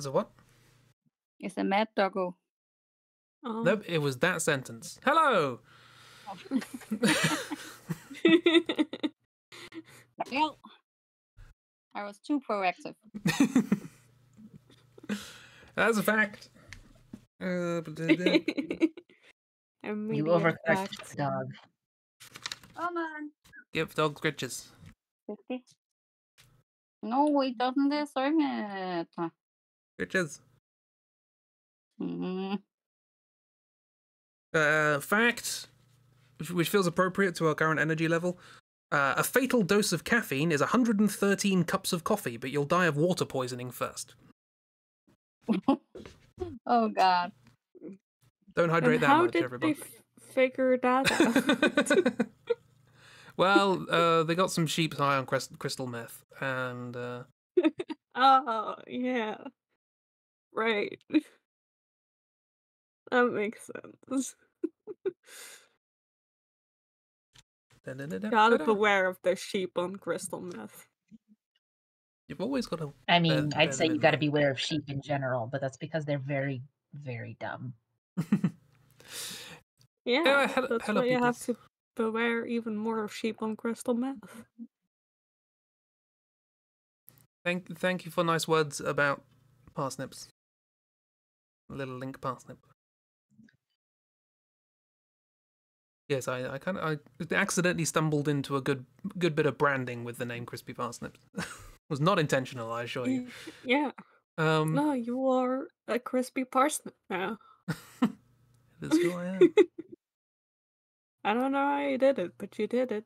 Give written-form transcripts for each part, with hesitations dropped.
As a what? It's a mad doggo. Oh. Nope, it was that sentence. Hello! Well, I was too proactive. That's a fact. You overcorrected the dog. Come on. Give dog scritches. 50. No, he doesn't deserve it. Scritches. Mm. Fact, which feels appropriate to our current energy level. A fatal dose of caffeine is 113 cups of coffee, but you'll die of water poisoning first. Oh, God. Don't hydrate And that how much, did everybody. they figure that out? Well, they got some sheep high on crystal meth, and Oh, yeah. Right. That makes sense. Gotta beware of the sheep on crystal meth. You've always got to. I mean, I'd say you got to beware of sheep in general, but that's because they're very, very dumb. Yeah, hello, that's why you have to beware even more of sheep on crystal meth. Thank you for nice words about parsnips. Little link parsnip. Yes, I accidentally stumbled into a good bit of branding with the name Crispy Parsnips. Was not intentional, I assure you. Yeah. No, you are a crispy parsnip now. That's who I am. I don't know how you did it, but you did it.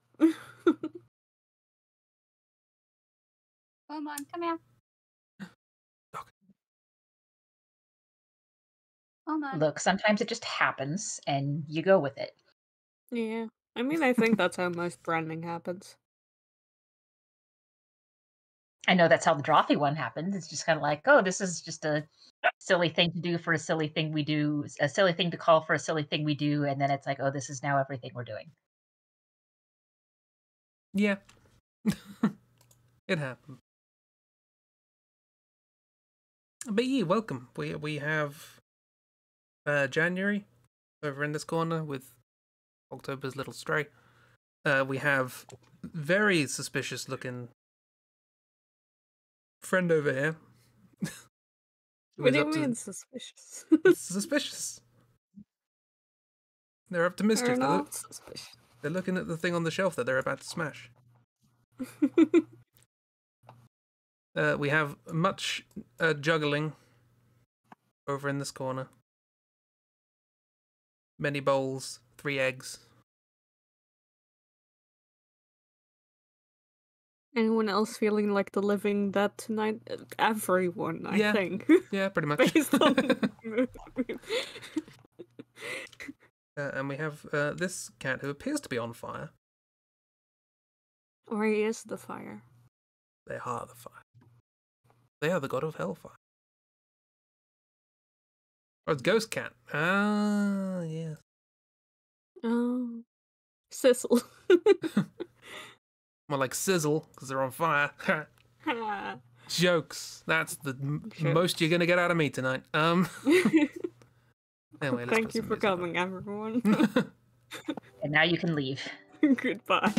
Come on, come here. Come on. Look, sometimes it just happens, and you go with it. Yeah. I mean, I think that's how most branding happens. I know that's how the Drawthy one happens. It's just kind of like, oh, this is just a silly thing to do for a silly thing we do, a silly thing to call for a silly thing we do, and then it's like, oh, this is now everything we're doing. Yeah. It happened. But yeah, welcome. We have January over in this corner with October's little stray. We have very suspicious looking friend over here. What do you mean suspicious? Suspicious. They're up to mischief. They're not suspicious. They're looking at the thing on the shelf that they're about to smash. We have much juggling over in this corner. Many bowls, 3 eggs. Anyone else feeling like the living dead tonight? Everyone, I think. Yeah, pretty much. Based on the movie. And we have this cat who appears to be on fire. Or he is the fire. They are the fire. They are the god of hellfire. Or it's Ghost Cat. Ah, yes. Oh. Sizzle. More like Sizzle, because they're on fire. Jokes. That's the most you're going to get out of me tonight. Anyway, thank you for coming, everyone. And now you can leave. Goodbye.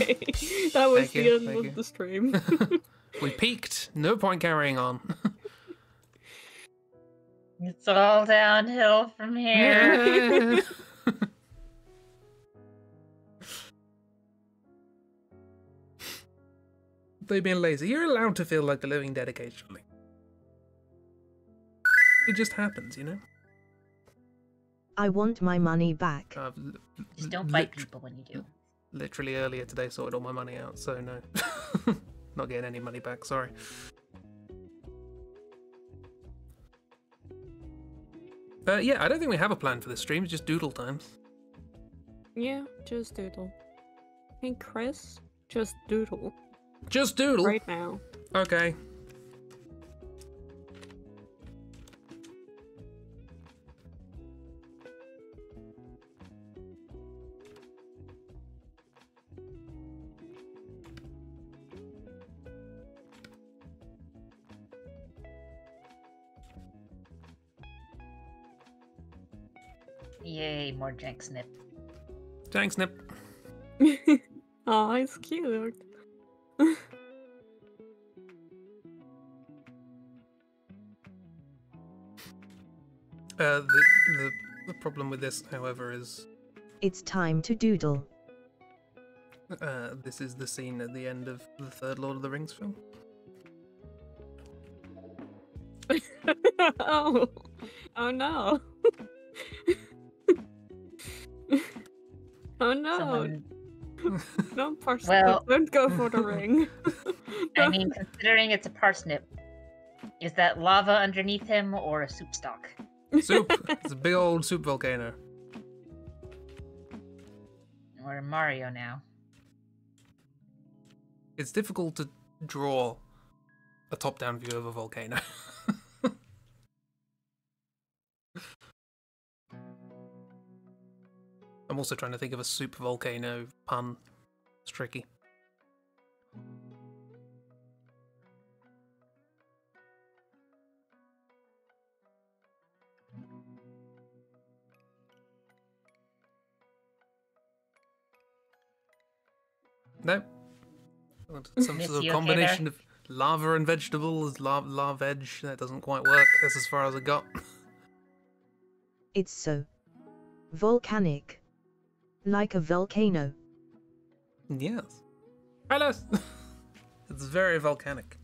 That was the end of the stream. We peaked. No point carrying on. It's all downhill from here. They being lazy. You're allowed to feel like the living dead occasionally. It just happens, you know? I want my money back. Just don't bite people when you do. Literally earlier today sorted all my money out, so no. Not getting any money back, sorry. Yeah, I don't think we have a plan for this stream, it's just doodle times. Yeah, just doodle. Hey, Chris, just doodle. Just doodle? Right now. Okay. Yay, more jank snip. Thanks, Nip. Oh, it's cute. The problem with this, however, is It's time to doodle. this is the scene at the end of the third Lord of the Rings film. Oh, oh no. Oh no. Someone, Don't parsnip. Well- Don't go for the ring. I mean, considering it's a parsnip, is that lava underneath him or a soup stock? Soup. It's a big old soup volcano. We're in Mario now. It's difficult to draw a top-down view of a volcano. I'm also trying to think of a soup volcano pun. It's tricky. No. Some Miss, sort of you okay combination there? of lava and vegetables, veg. That doesn't quite work. That's as far as I got. It's so volcanic. Like a volcano. Yes. Alice! It's very volcanic.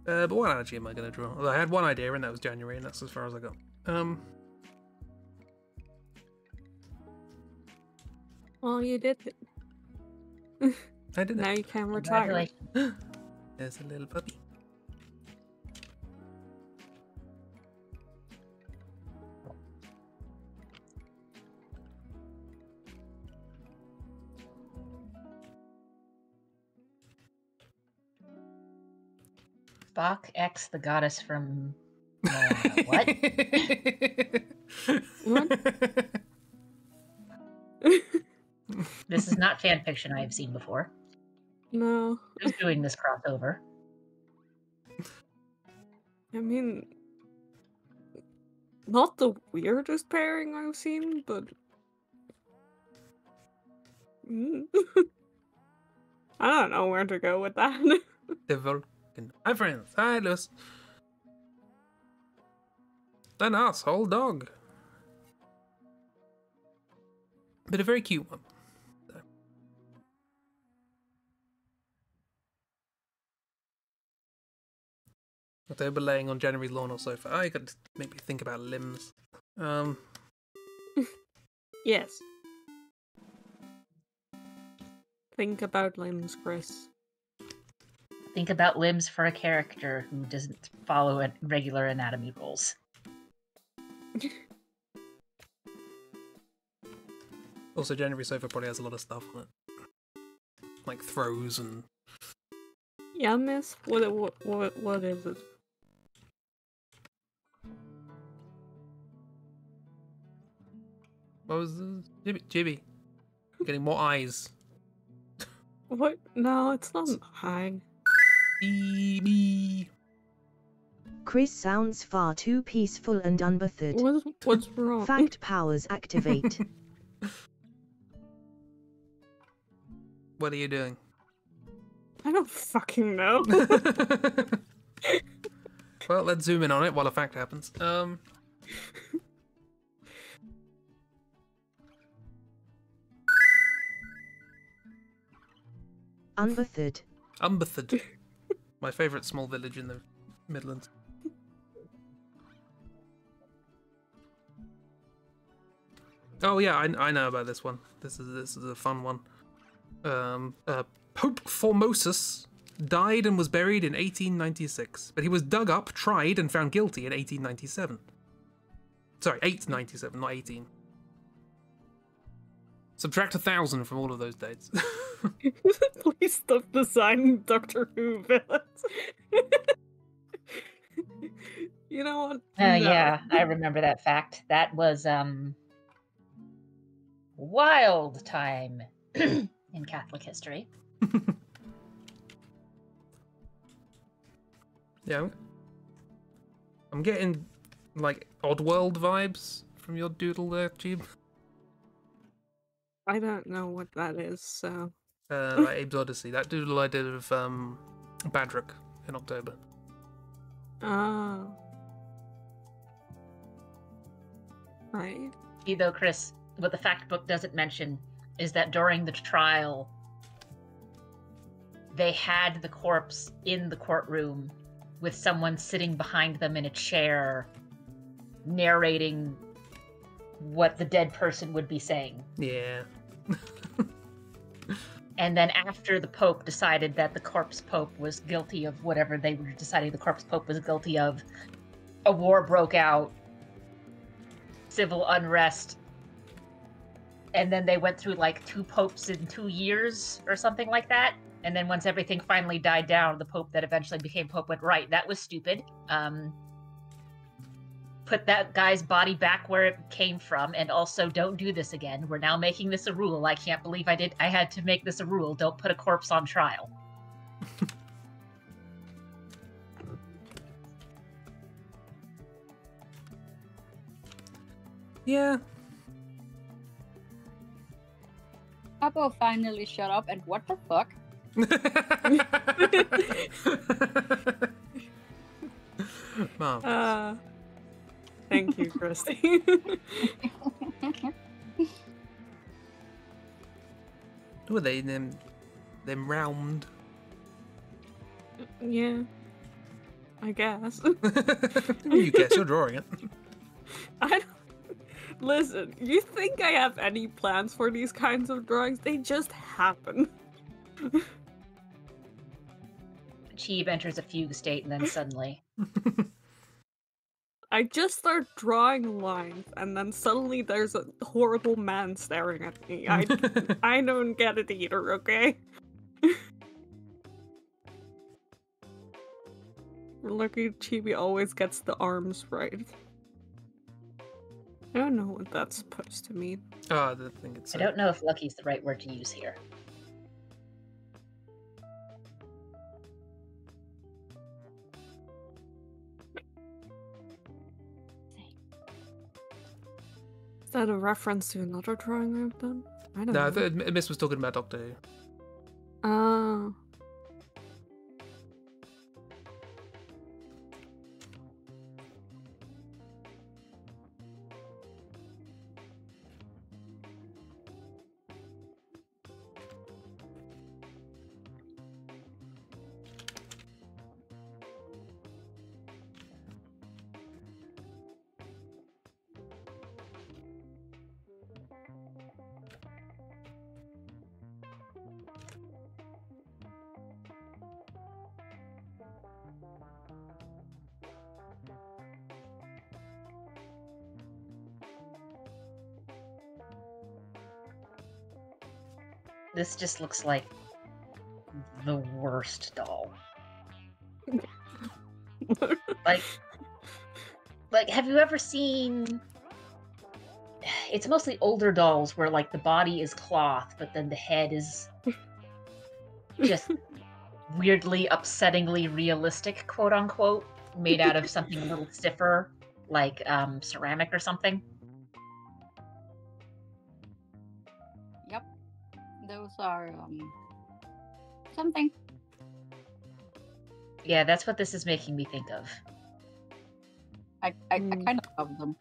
But what analogy am I going to draw? Well, I had one idea, and that was January, and that's as far as I got. Well, you did it. I did Now it. you can retire. Congratulations. There's a little puppy. Bach X, the goddess from what? What? This is not fan fiction I have seen before. No. Who's doing this crossover? I mean, not the weirdest pairing I've seen, but I don't know where to go with that. The Vulcan. Hi, friends. Hi, Lewis. An asshole dog. But a very cute one. October laying on January's lawn or sofa. I could make me think about limbs. Yes. Think about limbs, Chris. Think about limbs for a character who doesn't follow regular anatomy rules. Also, January sofa probably has a lot of stuff on it. Like throws and... Yeah, miss. What is it? What was this? Jibby. Getting more eyes. What? No, it's not an eye. Jibby. Chris sounds far too peaceful and unbothered. What's wrong? Fact powers activate. What are you doing? I don't fucking know. Well, let's zoom in on it while a fact happens. Unbothered. Umberthad. My favourite small village in the Midlands. Oh yeah, I know about this one. This is a fun one. Pope Formosus died and was buried in 1896, but he was dug up, tried, and found guilty in 1897. Sorry, 897, not 18. Subtract 1,000 from all of those dates. Please stop designing Doctor Who villains. You know what? No. Yeah, I remember that fact. That was wild time in Catholic history. Yeah, I'm getting like Oddworld vibes from your doodle there, Chib. I don't know what that is, so. Like Abe's Odyssey. That doodle I did of Badrook in October. Oh. Right. See, though, Chris, what the fact book doesn't mention is that during the trial, they had the corpse in the courtroom with someone sitting behind them in a chair narrating what the dead person would be saying. Yeah. And then after the Pope decided that the corpse Pope was guilty of whatever they were deciding the corpse Pope was guilty of, a war broke out, civil unrest, and then they went through like 2 popes in 2 years or something like that. And then once everything finally died down, the Pope that eventually became Pope went, right, that was stupid. Put that guy's body back where it came from, and also don't do this again. We're now making this a rule. I can't believe I had to make this a rule. Don't put a corpse on trial. Yeah. Papa finally shut up, and what the fuck? Marvelous. Thank you, Christy. Were they them round? Yeah. I guess. You guess, you're drawing it. I don't... Listen, you think I have any plans for these kinds of drawings? They just happen. Cheeb enters a fugue state, and then suddenly... I just start drawing lines, and then suddenly there's a horrible man staring at me. I don't get it either, okay? Lucky Chibi always gets the arms right. I don't know what that's supposed to mean. Oh, I think it's. I don't know if lucky's the right word to use here. Is that a reference to another drawing I've done? I don't No, I know. thought Miss was talking about Doctor Who. Oh. This just looks like the worst doll. like, have you ever seen... It's mostly older dolls where, like, the body is cloth, but then the head is just weirdly, upsettingly realistic, quote-unquote, made out of something a little stiffer, like ceramic or something. Yep. Those are, something. Yeah, that's what this is making me think of. I kind of love them.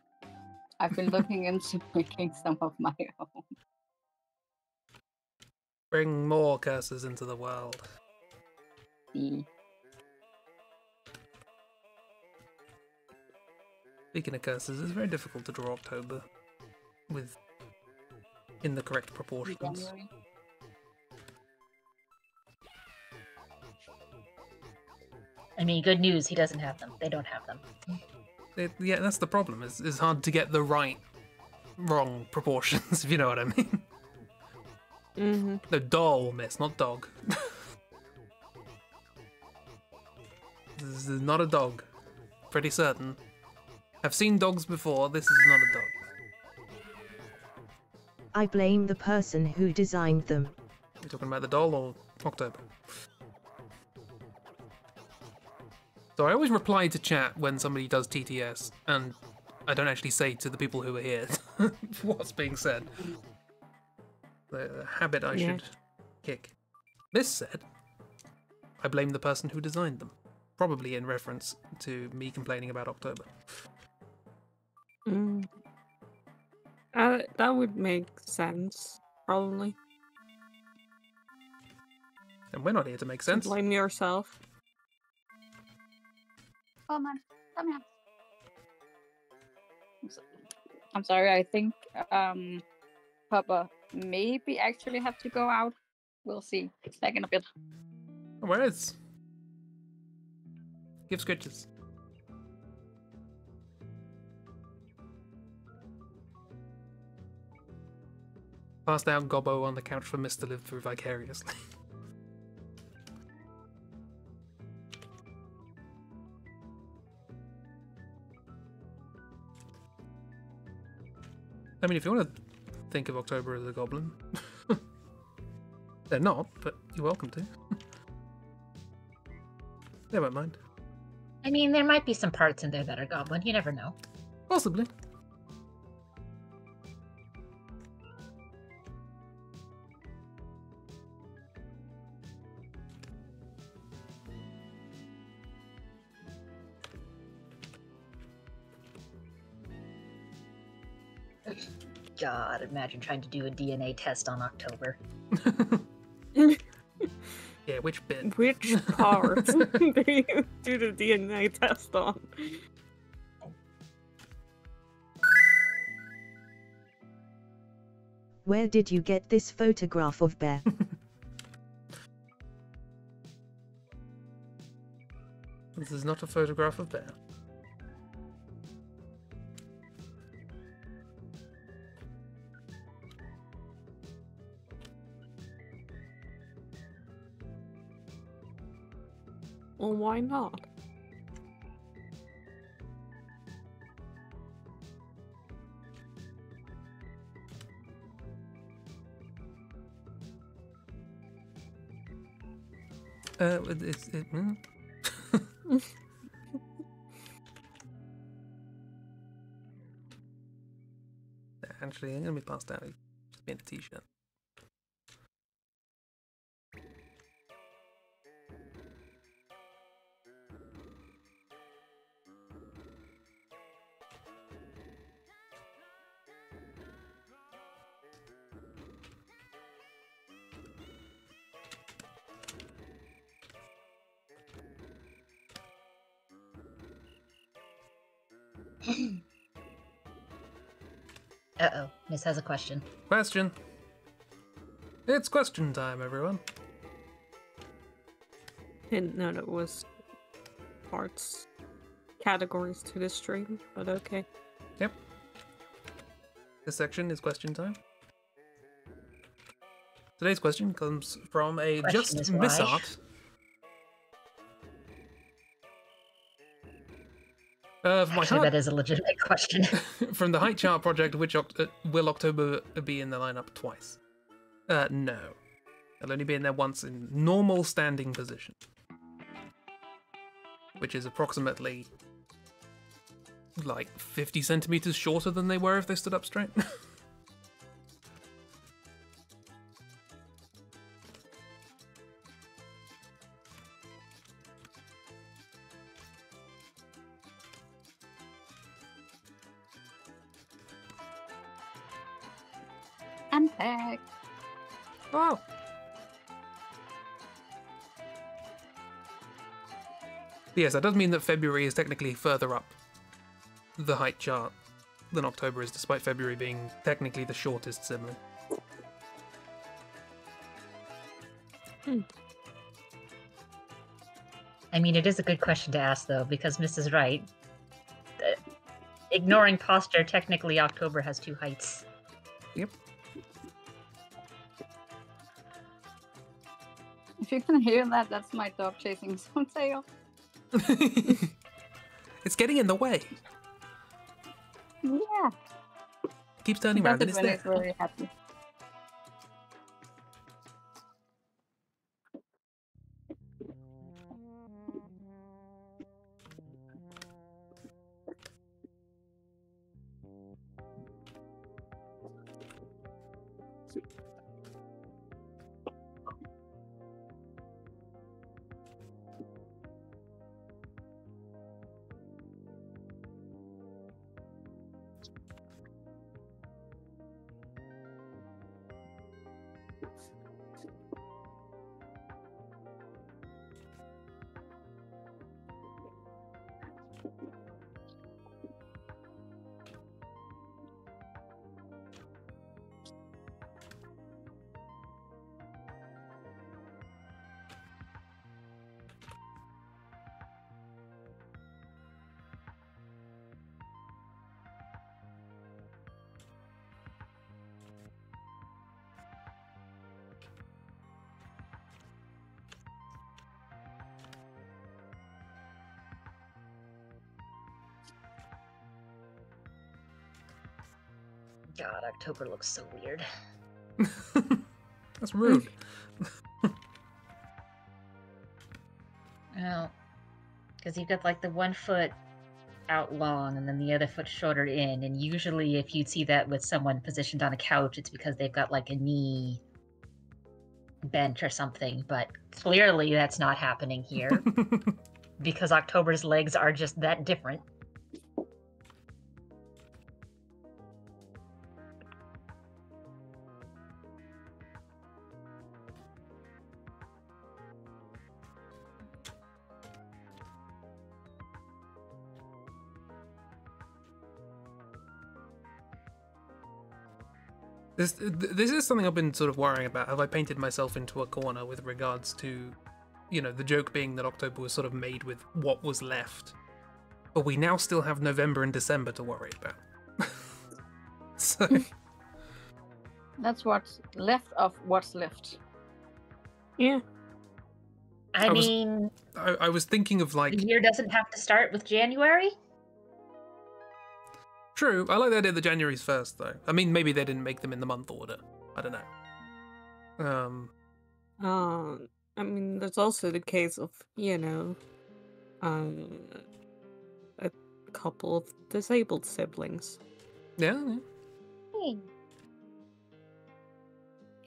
I've been looking into making some of my own. Bring more curses into the world. See. Speaking of curses, it's very difficult to draw October with in the correct proportions. January. I mean, good news, he doesn't have them. They don't have them. Yeah, that's the problem. It's hard to get the wrong proportions, if you know what I mean. Mm-hmm. No, doll, miss, not dog. This is not a dog. Pretty certain. I've seen dogs before, this is not a dog. I blame the person who designed them. You're talking about the doll or October? So I always reply to chat when somebody does TTS, and I don't actually say to the people who are here what's being said. The habit I should kick. This said, I blame the person who designed them. Probably in reference to me complaining about October. That would make sense, probably. And we're not here to make sense. To blame yourself. Oh man, come here. I'm sorry, I think Papa maybe actually have to go out. We'll see. Back in a bit. Where is? Give scritches. Pass down Gobbo on the couch for Mist to live through vicariously. I mean, if you want to think of October as a goblin, they're not, but you're welcome to. They won't mind. I mean, there might be some parts in there that are goblin. You never know. Possibly. God, imagine trying to do a DNA test on October. Yeah, which bit? Which part do you do the DNA test on? Where did you get this photograph of Bear? This is not a photograph of Bear. Well, why not? Actually, I'm gonna be passed out. Just be in a t-shirt. Uh-oh, Miss has a question. Question. It's question time, everyone. Didn't know that was parts, categories to this stream, but okay. Yep. This section is question time. Today's question comes from a Question Just is Miss why? Art. My Actually, heart, that is a legitimate question. from the Height Chart Project, which will October be in the lineup twice? No. It'll only be in there once in normal standing position. Which is approximately like 50 centimeters shorter than they were if they stood up straight. I'm back. Oh. Yes, that does mean that February is technically further up the height chart than October is, despite February being technically the shortest sibling. I mean, it is a good question to ask, though, because Miss is right. Ignoring posture, technically October has two heights. Yep. If you can hear that, that's my dog chasing some tail. It's getting in the way. Yeah. Keeps turning around and it's When there. it's very happy. God, October looks so weird. That's rude. Well, because you've got like the 1 foot out long and then the other foot shorter in, and usually if you'd see that with someone positioned on a couch, it's because they've got like a knee bent or something, but clearly that's not happening here because October's legs are just that different. This is something I've been sort of worrying about. Have I painted myself into a corner with regards to, you know, the joke being that October was sort of made with what was left, but we now still have November and December to worry about. So That's what's left of what's left. Yeah. I was- mean, I was thinking of like, the year doesn't have to start with January. true, I like the idea that January's first though. I mean, maybe they didn't make them in the month order. I don't know. I mean, there's also the case of, you know, a couple of disabled siblings. Yeah.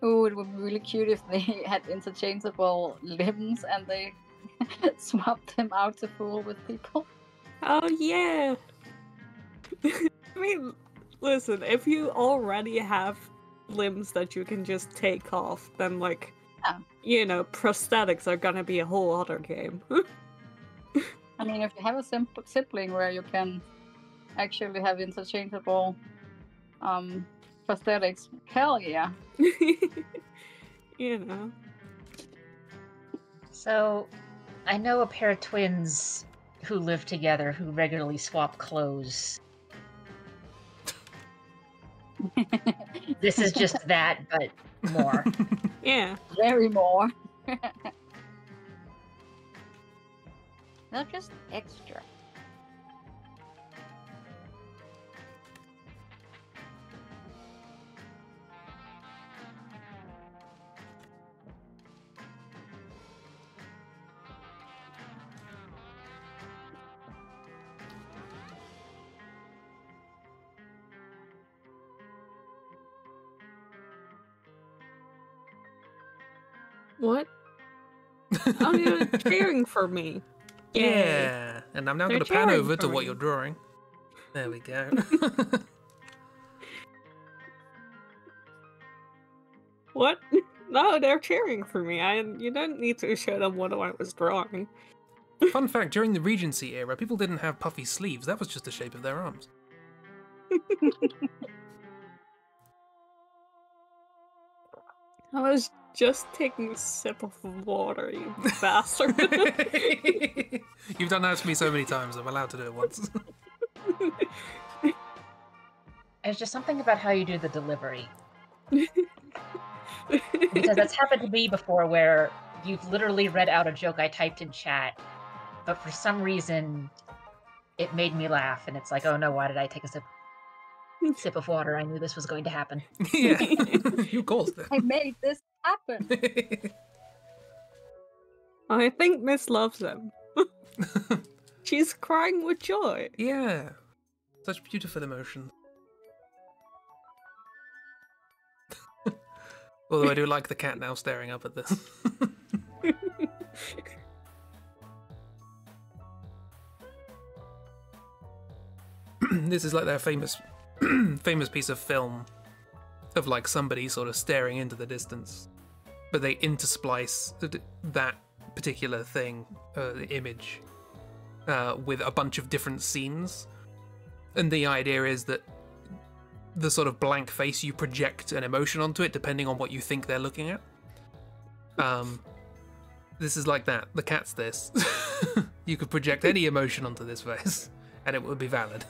Oh, it would be really cute if they had interchangeable limbs and they swapped them out to fool with people. Oh, yeah. I mean, listen, if you already have limbs that you can just take off, then, like, Yeah. you know, prosthetics are gonna be a whole other game. I mean, if you have a sibling where you can actually have interchangeable prosthetics, hell yeah. You know. So, I know a pair of twins who live together who regularly swap clothes. This is just that, but more. Yeah. Very more. They're just extra. What? Oh, you're cheering for me. Yay. Yeah. And I'm now They're going to pan cheering over to for what me. you're drawing. There we go. What? No, they're cheering for me. You don't need to show them what I was drawing. Fun fact, during the Regency era, people didn't have puffy sleeves. That was just the shape of their arms. I was just taking a sip of water, you bastard. You've done that to me so many times, I'm allowed to do it once. There's just something about how you do the delivery. Because that's happened to me before where you've literally read out a joke I typed in chat, but for some reason it made me laugh, and it's like, oh no, why did I take a sip of water? I knew this was going to happen. Yeah, you caused it. I made this happen. I think Miss loves them. She's crying with joy. Yeah, such beautiful emotion. Although I do like the cat now staring up at this. This is like their famous piece of film of like somebody sort of staring into the distance, but they intersplice that particular thing, the image, with a bunch of different scenes, and the idea is that the sort of blank face, you project an emotion onto it depending on what you think they're looking at. This is like that. The cat's this. You could project any emotion onto this face, and it would be valid.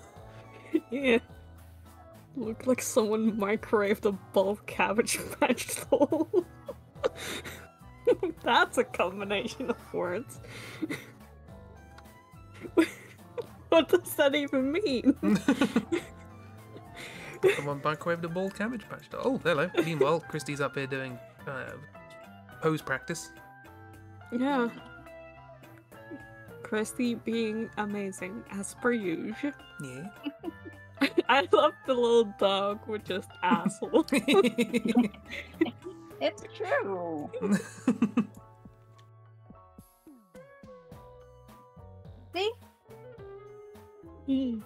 Yeah. Looked like someone microwaved a bulk cabbage vegetable. That's a combination of words. What does that even mean? Someone microwaved a bald cabbage patch. Oh, hello. Meanwhile, Christy's up here doing pose practice. Yeah. Christy being amazing, as per usual. Yeah. I love the little dog with just asshole. It's true. See? Mm.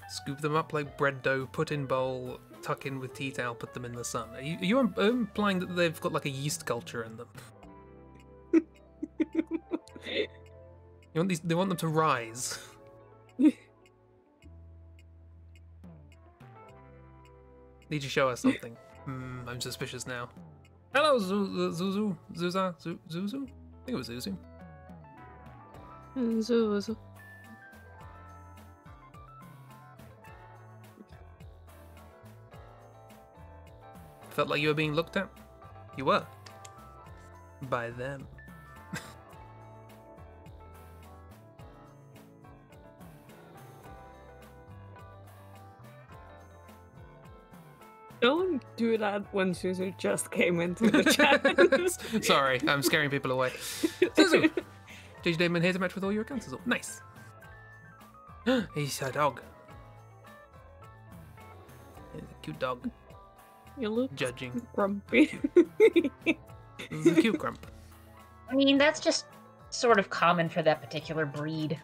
Scoop them up like bread dough, put in bowl, tuck in with tea towel, put them in the sun. Are you implying that they've got like a yeast culture in them? They want them to rise. Need you to show us something. I'm suspicious now. Hello, Zuzu. Zuza? Zuzu? I think it was Zuzu. Zuzu. Felt like you were being looked at? You were. By them. Don't do that when Zuzu just came into the chat. Sorry, I'm scaring people away. Zuzu! JJ Damon here to match with all your accounts as well. Nice. He's a dog. He's a cute dog. You look Judging. grumpy. He's a cute grump. I mean, that's just sort of common for that particular breed.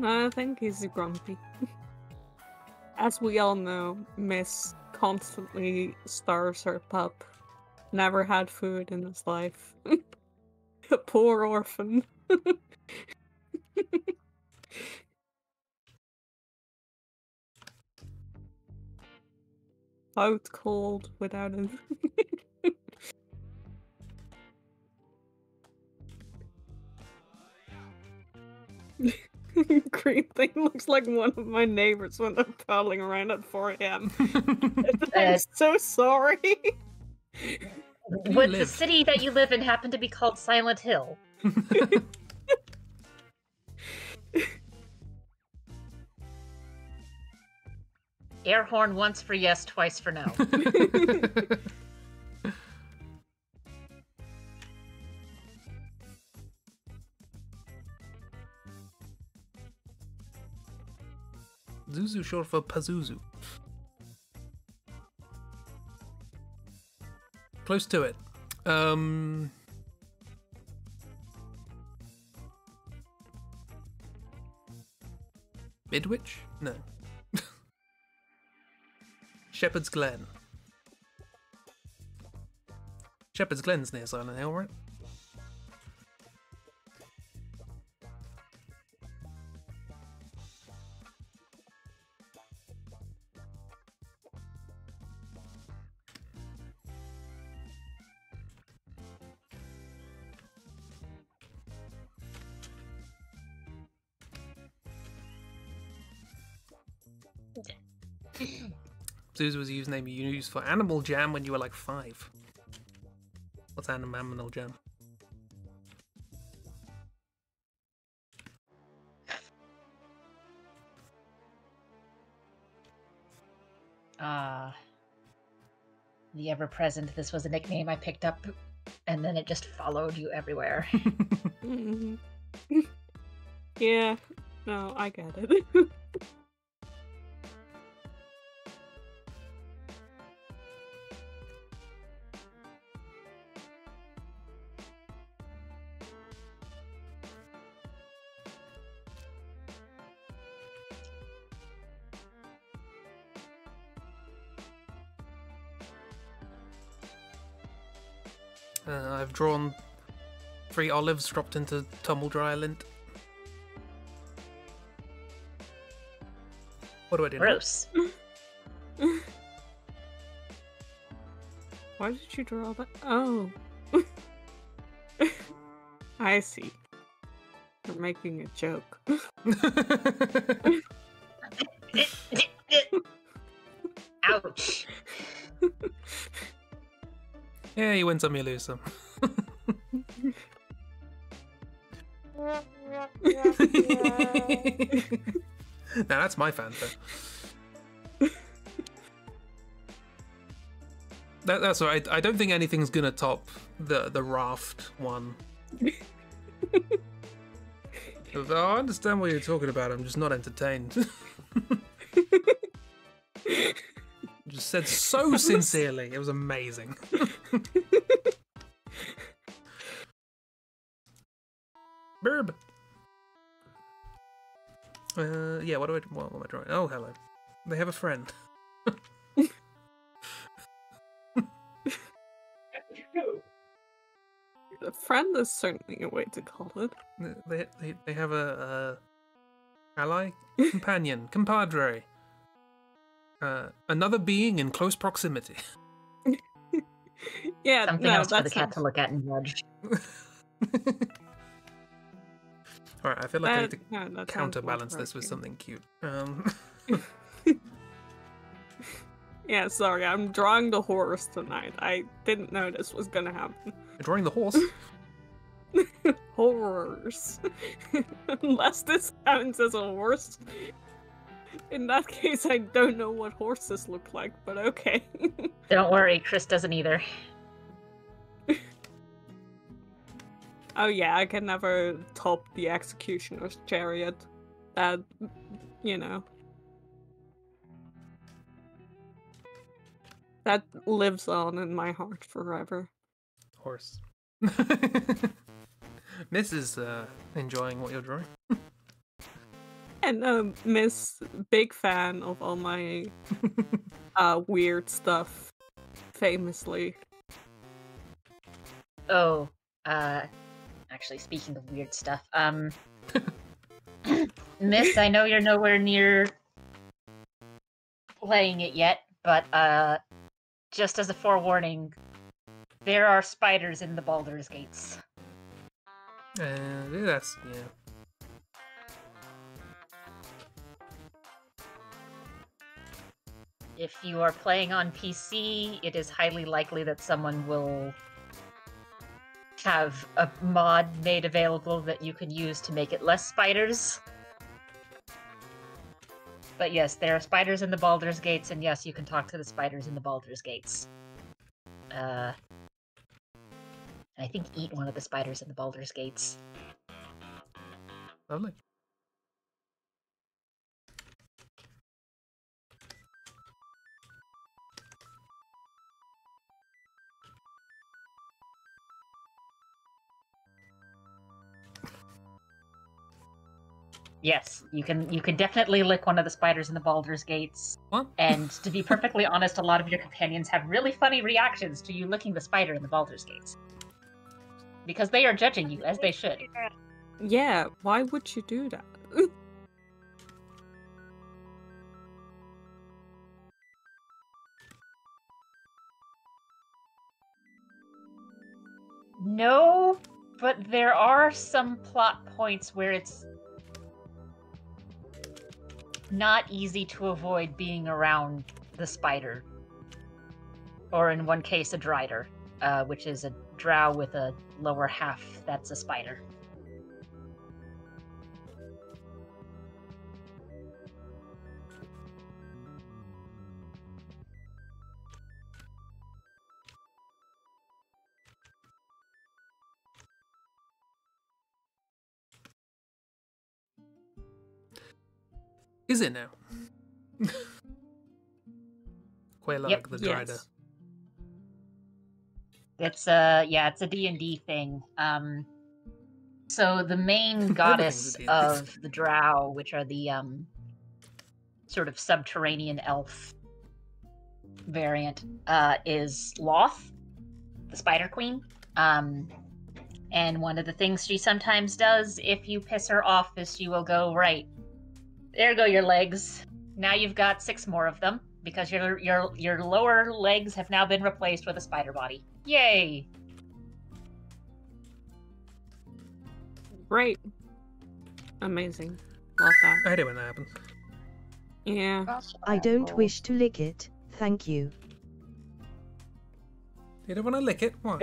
I think he's grumpy. As we all know, Miss constantly starves her pup. Never had food in his life. A poor orphan. Out cold without him. Green thing looks like one of my neighbors when they're paddling around at 4 a.m. I'm so sorry. Would the city that you live in happen to be called Silent Hill? Air horn once for yes, twice for no. Zuzu short for Pazuzu. Close to it. Midwich? No. Shepherd's Glen. Shepherd's Glen's near Silent Hill, right? Zuzu was a username you used for Animal Jam when you were like 5. What's Animal Jam? The ever-present, this was a nickname I picked up, and then it just followed you everywhere. Mm-hmm. Yeah, No, I get it. I've drawn 3 olives dropped into tumble dryer lint. What do I do now? Gross. Why did you draw that? Oh. I see. You're making a joke. Ouch. Yeah, you win some, you lose some. Now that's my Fanta. That's all right. I don't think anything's gonna top the raft one. I understand what you're talking about. I'm just not entertained. Just said so sincerely. It was amazing. Burb. Yeah. What am I drawing? Oh, hello. They have a friend. A friend is certainly a way to call it. They have a ally, companion, compadre. Another being in close proximity. Yeah, Something no, else for the that's cat to look at and judge. Alright, I feel like I need to that sounds counterbalance more this with appropriate. something cute. Yeah, sorry, I'm drawing the horse tonight. I didn't know this was gonna happen. You're drawing the horse. Horrors. Unless this counts as a horse. In that case, I don't know what horses look like, but okay. Don't worry, Chris doesn't either. Oh yeah, I can never top the executioner's chariot. That, you know. That lives on in my heart forever. Horse. Miss is enjoying what you're drawing. And Miss, big fan of all my weird stuff, famously. Oh, actually, speaking of weird stuff, Miss, I know you're nowhere near playing it yet, but just as a forewarning, there are spiders in the Baldur's Gates. That's yeah. If you are playing on PC, it is highly likely that someone will have a mod made available that you can use to make it less spiders. But yes, there are spiders in the Baldur's Gates, and yes, you can talk to the spiders in the Baldur's Gates. I think eat one of the spiders in the Baldur's Gates. Lovely. Yes, you can definitely lick one of the spiders in the Baldur's Gates. What? And to be perfectly honest, a lot of your companions have really funny reactions to you licking the spider in the Baldur's Gates. Because they are judging you, as they should. Yeah, why would you do that? No, but there are some plot points where it's not easy to avoid being around the spider. Or in one case, a drider, which is a drow with a lower half that's a spider. Is it now? Quelaag Yep. the Drider. Yes. It's a D&D thing. So the main goddess D&D. of the Drow, which are the sort of subterranean elf variant, is Loth, the Spider Queen. And one of the things she sometimes does, if you piss her off, is she will go, right, there go your legs. Now you've got 6 more of them, because your lower legs have now been replaced with a spider body. Yay! Great. Amazing. Love that. I hate it when that happens. Yeah. Gosh, I don't apples. wish to lick it, thank you. You don't want to lick it? Why?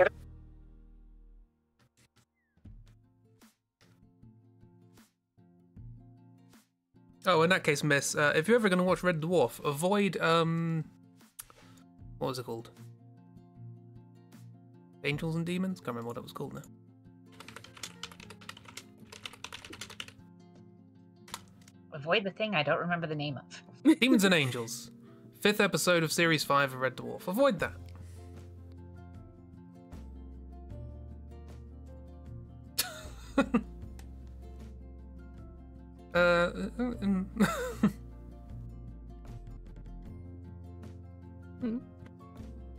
Oh, in that case, miss, if you're ever going to watch Red Dwarf, avoid, what was it called? Angels and Demons? Can't remember what it was called now. Avoid the thing I don't remember the name of. Demons and Angels. 5th episode of Series 5 of Red Dwarf. Avoid that.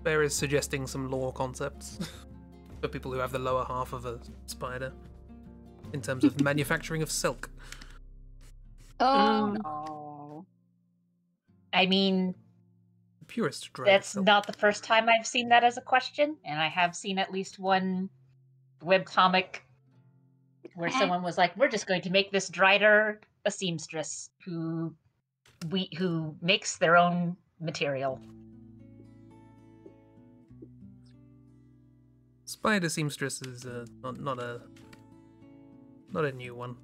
Bear is suggesting some lore concepts for people who have the lower half of a spider in terms of manufacturing of silk. Oh no. I mean, The purest dry that's silk. not the first time I've seen that as a question, and I have seen at least one webcomic where someone was like, we're just going to make this Drider a seamstress who makes their own material. Spider seamstress is not a new one.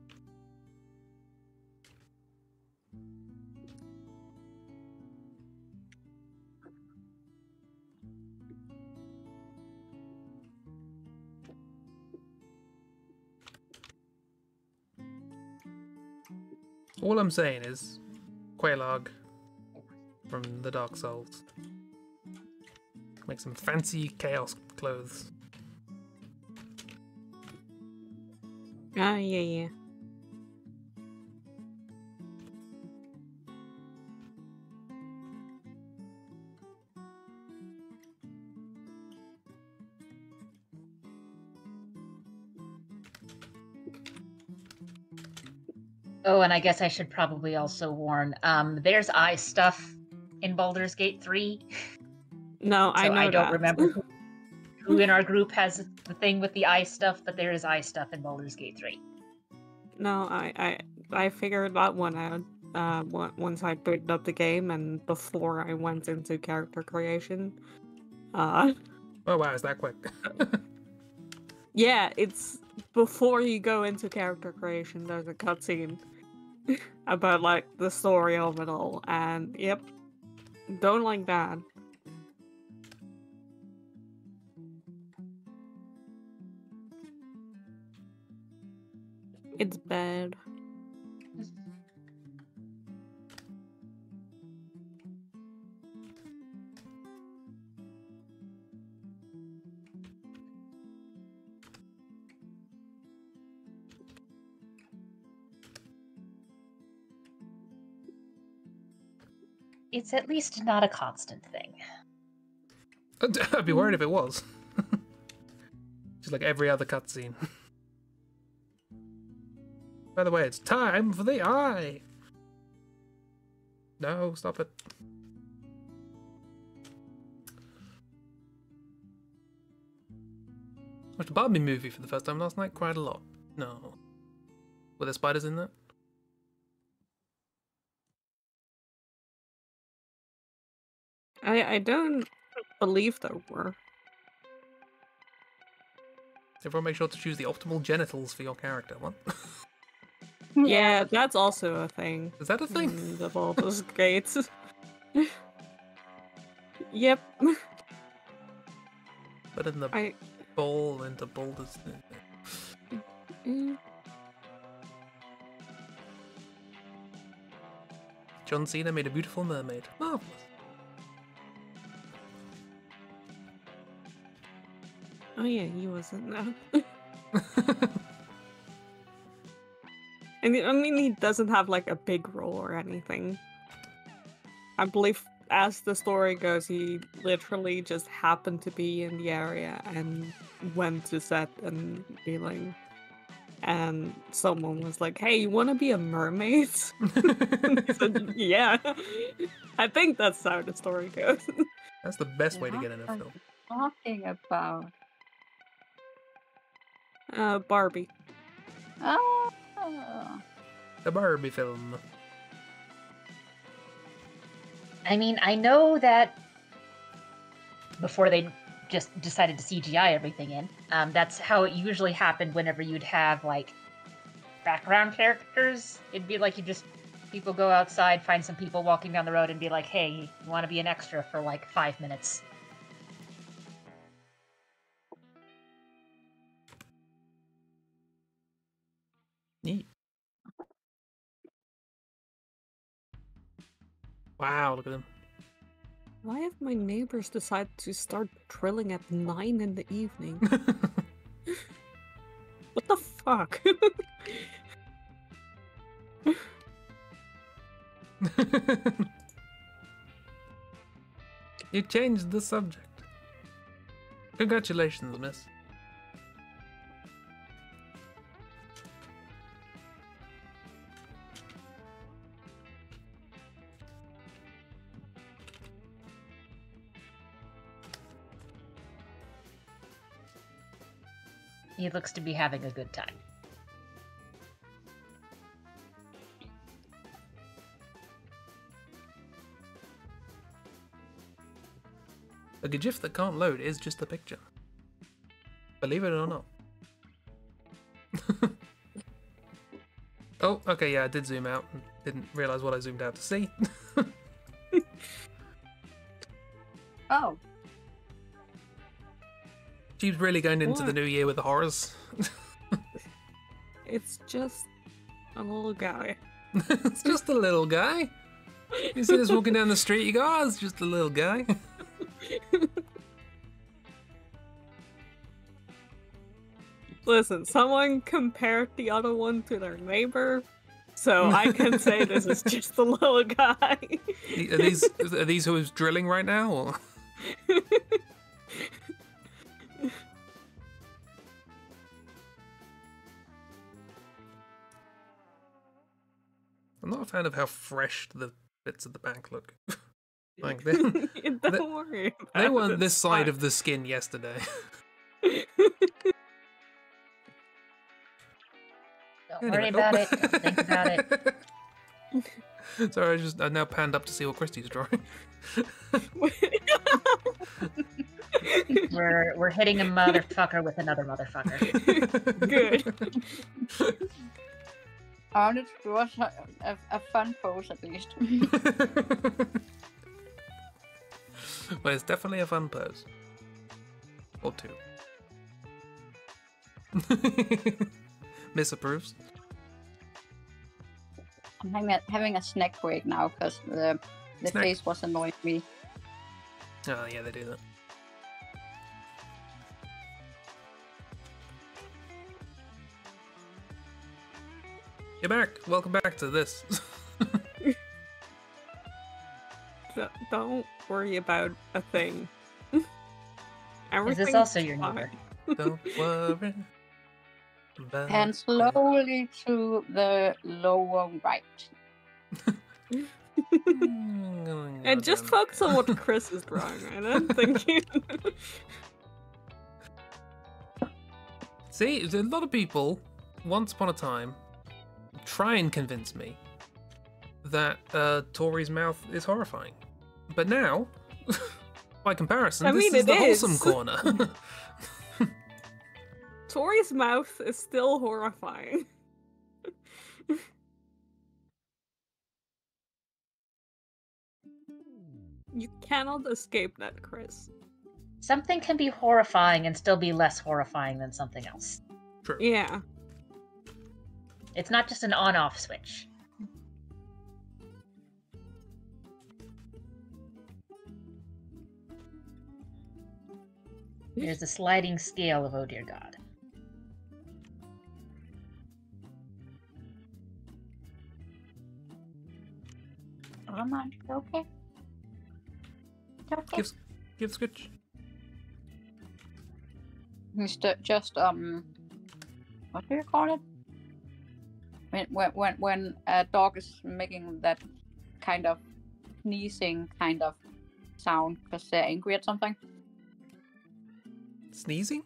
All I'm saying is, Quelaag from the Dark Souls. Make some fancy chaos clothes. Ah, yeah. Oh, and I guess I should probably also warn, there's eye stuff in Baldur's Gate 3. No, I So know I don't that. remember who in our group has the thing with the eye stuff, but there is eye stuff in Baldur's Gate 3. No, I figured that one out once I booted up the game and before I went into character creation. Oh wow, is that quick? Yeah, it's before you go into character creation. There's a cutscene about like the story of it all, and yep, don't like that. It's bad. It's at least not a constant thing. I'd be worried if it was. Just like every other cutscene. By the way, it's time for the eye! No, stop it. Watched the Barbie movie for the first time last night quite a lot. No. Were there spiders in that? I don't believe there were. Everyone make sure to choose the optimal genitals for your character. What? Yeah, that's also a thing. Is that a thing? in the Baldur's Gate. Yep. But in the I. bowl into Baldur's... John Cena made a beautiful mermaid. Marvelous. Oh yeah, he wasn't that. And I mean, he doesn't have like a big role or anything. I believe, as the story goes, he literally just happened to be in the area and went to set and feeling. And someone was like, "Hey, you want to be a mermaid?" He said, "Yeah." I think that's how the story goes. That's the best way to get in a film. Talking about. Barbie. Oh. The Barbie film. I mean, I know that before they just decided to CGI everything in, that's how it usually happened whenever you'd have, like, background characters. It'd be like people go outside, find some people walking down the road and be like, hey, you want to be an extra for, like, 5 minutes? Neat. Wow, look at them. Why have my neighbors decided to start drilling at 9 in the evening? What the fuck? You changed the subject. Congratulations, miss. He looks to be having a good time. A GIF that can't load is just a picture. Believe it or not. Oh, okay, yeah, I did zoom out and didn't realise what I zoomed out to see. Oh. She's really going into the What? new year with the horrors. It's just a little guy. It's just a little guy. You see us walking down the street, you go, oh, it's just a little guy. Listen, someone compared the other one to their neighbor, so I can say this is just a little guy. Are these who's drilling right now? Or? I'm not a fan of how fresh the bits at the back look. Like Don't worry about they it, weren't this it's side fine. of the skin yesterday. Don't worry about it. Don't think about it. Sorry, I now panned up to see what Christy's drawing. We're hitting a motherfucker with another motherfucker. Good. I wanted to do a fun pose at least. Well, it's definitely a fun pose. Or two. Misapproves. I'm having a snack break now because the Snack. face was annoying me. Oh, yeah, they do that. You're back. Welcome back to this. Don't worry about a thing. Is Everything's this also your fine. neighbor? Don't worry. about And slowly to the lower right. And just focus on what Chris is drawing, right? I'm thinking. See, a lot of people, once upon a time, try and convince me that Tori's mouth is horrifying. But now, by comparison, I mean, this is it the is. wholesome corner. Tori's mouth is still horrifying. You cannot escape that, Chris. Something can be horrifying and still be less horrifying than something else. True. Yeah. It's not just an on-off switch. There's a sliding scale of oh dear god. Oh man, okay. Okay. Give Scritch. He's just what do you call it? When a dog is making that kind of sneezing kind of sound because they're angry at something. Sneezing?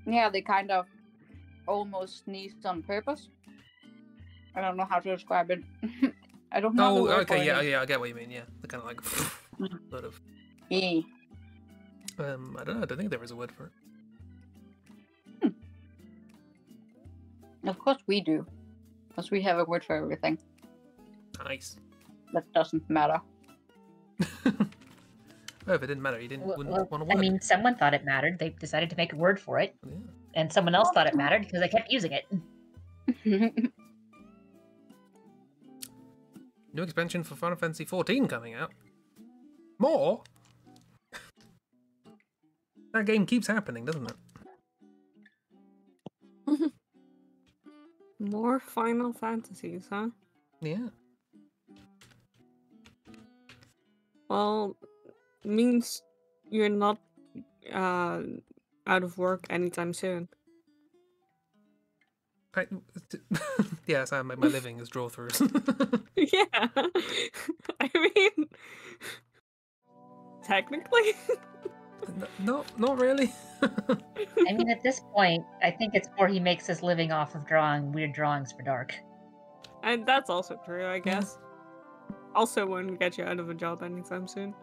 Yeah, they kind of almost sneezed on purpose. I don't know how to describe it. I don't know. Oh, okay, yeah, I get what you mean. Yeah, they're kind of like sort of. Yeah. I don't know. I don't think there is a word for it. Of course we do, because we have a word for everything. Nice. That doesn't matter. Oh, if it didn't matter, you wouldn't want to word. I mean, someone thought it mattered. They decided to make a word for it, Yeah. and someone else thought it mattered because they kept using it. New expansion for Final Fantasy XIV coming out. More? That game keeps happening, doesn't it? More Final Fantasies, huh? Yeah. Well, means you're not out of work anytime soon. Yes, I make my living as draw-throughs. Yeah. I mean, technically. Not really. I mean, at this point, I think it's more he makes his living off of drawing weird drawings for Dark. And that's also true, I guess. Also wouldn't get you out of a job anytime soon.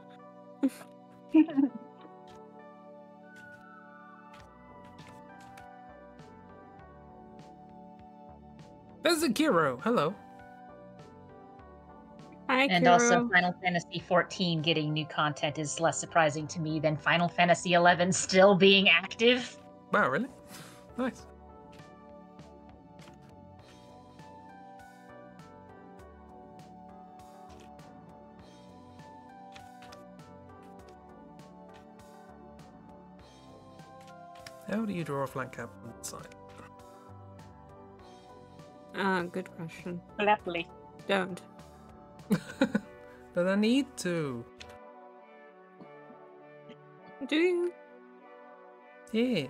There's a Kiro. Hello. Hi, And Kiro. also, Final Fantasy XIV getting new content is less surprising to me than Final Fantasy XI still being active. Wow, really? Nice. How do you draw a flat cap on the side? Good question. Gladly. Don't. But I need to. Do you? Yeah.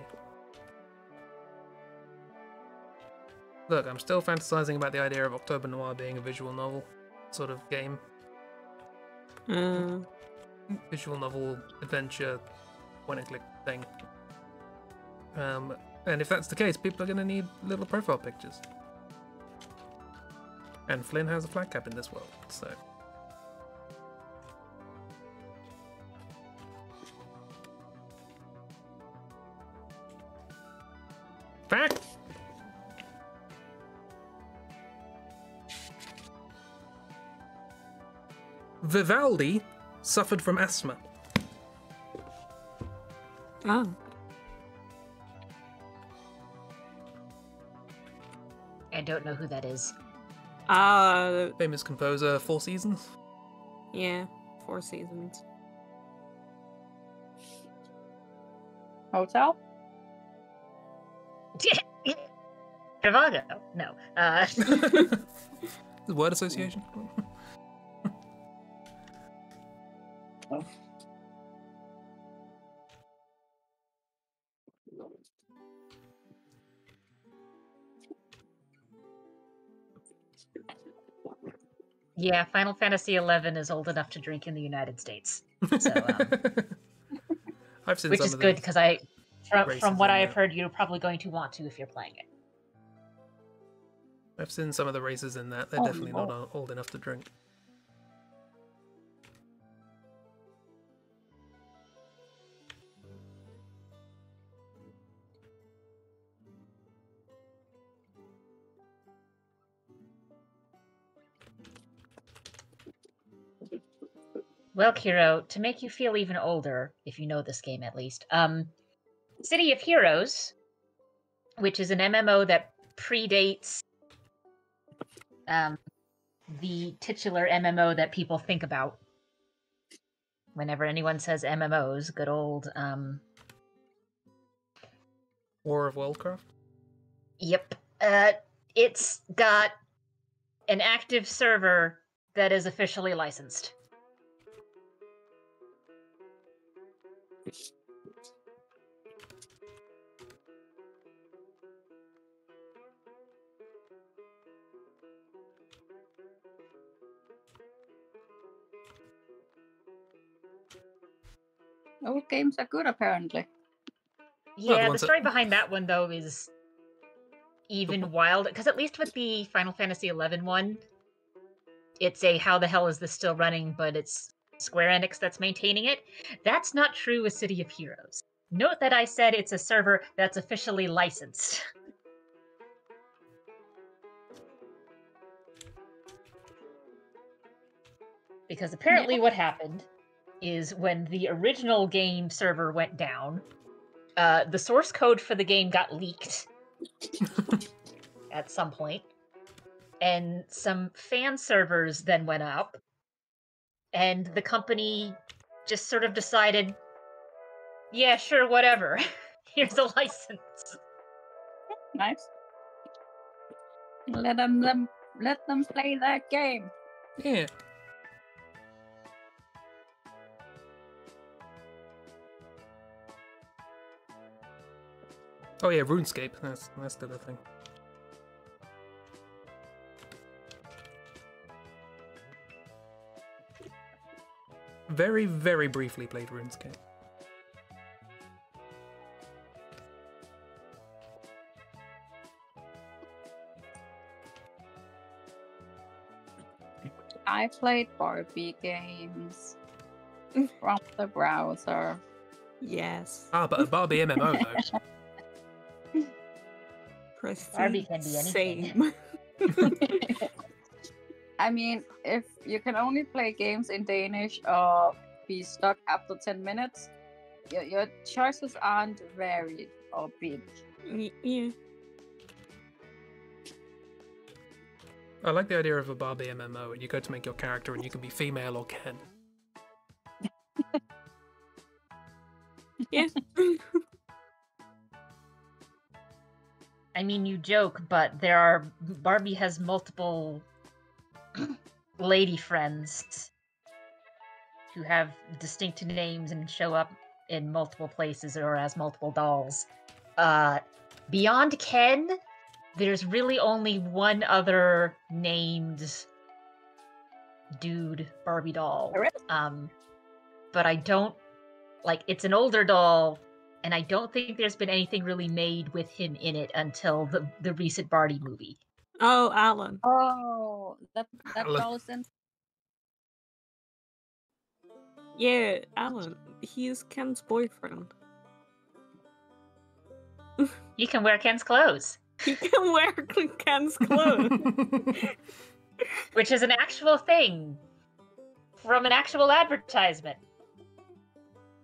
Look, I'm still fantasizing about the idea of October Noir being a visual novel sort of game. Visual novel, adventure, point-and-click thing. And if that's the case, people are going to need little profile pictures. And Flynn has a flat cap in this world, so... Fact! Vivaldi suffered from asthma. Oh. I don't know who that is. Famous composer, Four Seasons. Yeah, 4 seasons. Hotel? Travago? No. The word association. Oh. Yeah, Final Fantasy XI is old enough to drink in the United States. So, I've seen which some is of good the because from what I have heard, you're probably going to want to if you're playing it. I've seen some of the races in that. They're Oh, definitely no. not old enough to drink. Well, Kiro, to make you feel even older, if you know this game at least, City of Heroes, which is an MMO that predates the titular MMO that people think about, Whenever anyone says MMOs, good old War of Worldcraft. Yep. It's got an active server that is officially licensed. Old games are good, apparently. Yeah, the ones that- story behind that one, though, is even wild. Because at least with the Final Fantasy XI one, it's a how the hell is this still running, but it's Square Enix that's maintaining it. That's not true with City of Heroes. Note that I said it's a server that's officially licensed. Because apparently what happened is when the original game server went down, the source code for the game got leaked at some point, and some fan servers then went up, and the company just sort of decided, yeah, sure, whatever. Here's a license. Nice. Let them play that game. Yeah. Oh yeah, RuneScape. That's the other thing. Very, very briefly played RuneScape. I played Barbie games from the browser. Yes. Ah, but a Barbie MMO though. Barbie can be anything. Same. I mean, if you can only play games in Danish or be stuck after 10 minutes, your choices aren't varied or big. Yeah. I like the idea of a Barbie MMO, and you go to make your character, and you can be female or Ken. Yeah. I mean, you joke, but Barbie has multiple lady friends who have distinct names and show up in multiple places or as multiple dolls. Beyond Ken, there's really only one other named dude Barbie doll. But I don't it's an older doll, and I don't think there's been anything really made with him in it until the recent Barbie movie. Oh, Alan. Oh, that Alan. doll's in. Yeah, Alan. He is Ken's boyfriend. You can wear Ken's clothes, He can wear Ken's clothes. which is an actual thing from an actual advertisement.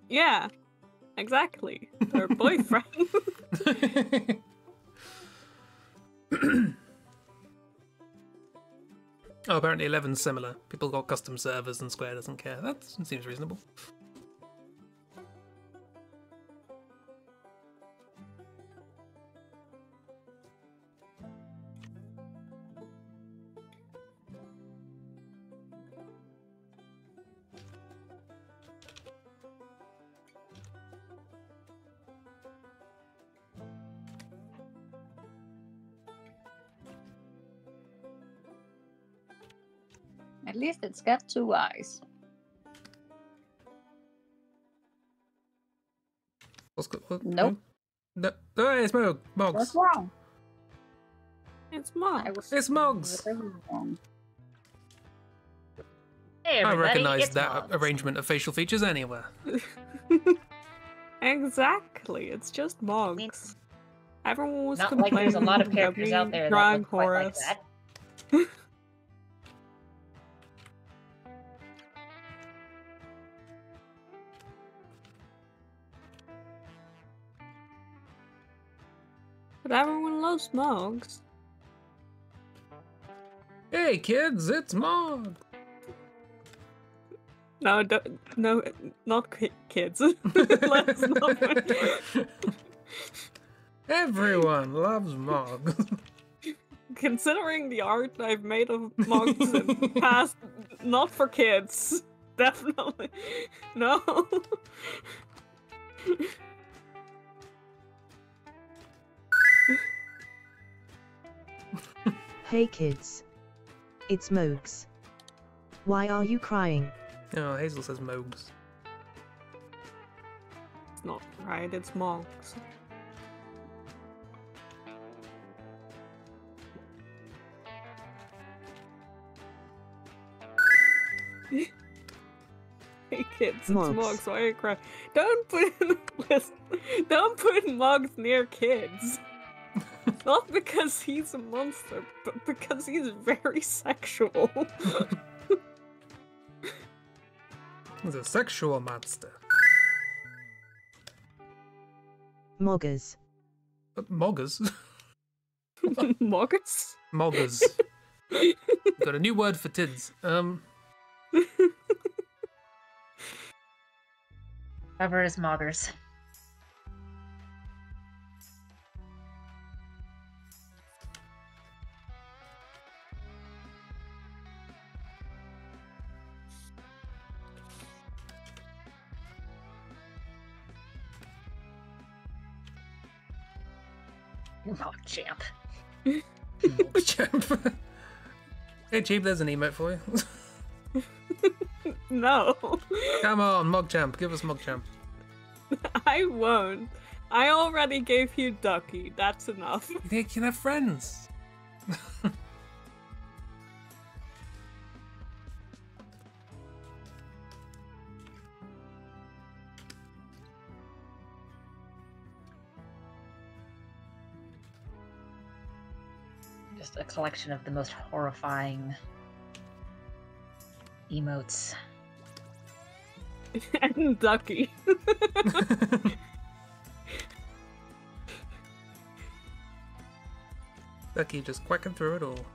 Yeah, exactly. Her boyfriend. Oh, apparently 11's similar. People got custom servers and Square doesn't care. That seems reasonable. At least it's got 2 eyes. Nope. No, hey, it's Mogs. What's wrong? It's Mom. It's Mogs. Wrong. Hey, I everybody, recognise it's that Mogs. arrangement of facial features anywhere. Exactly. It's just Mogs. Everyone was Not like there's a lot of complaining characters about out there that Drag look quite like Horus. that. But everyone loves Mogs. Hey kids, it's Mogs. No, no, not kids. Let's not. Everyone loves Mog. Considering the art I've made of mugs in the past, not for kids. Definitely. No. Hey kids. It's Mogs. Why are you crying? Oh, Hazel says Mogs. It's not right, it's mugs. Hey kids, it's Mugs. mugs. Why are you crying? Don't put mugs near kids. Not because he's a monster, but because he's very sexual. He's a sexual monster. Moggers. Moggers? Muggers? Moggers. Got a new word for tids. Cover his moggers. Mog champ. Mog champ. Hey, Cheap, there's an emote for you. No. Come on, Mog champ, give us Mog champ. I won't. I already gave you Ducky. That's enough. You can have friends. Just a collection of the most horrifying emotes. And Ducky. Becky just quacking through it all.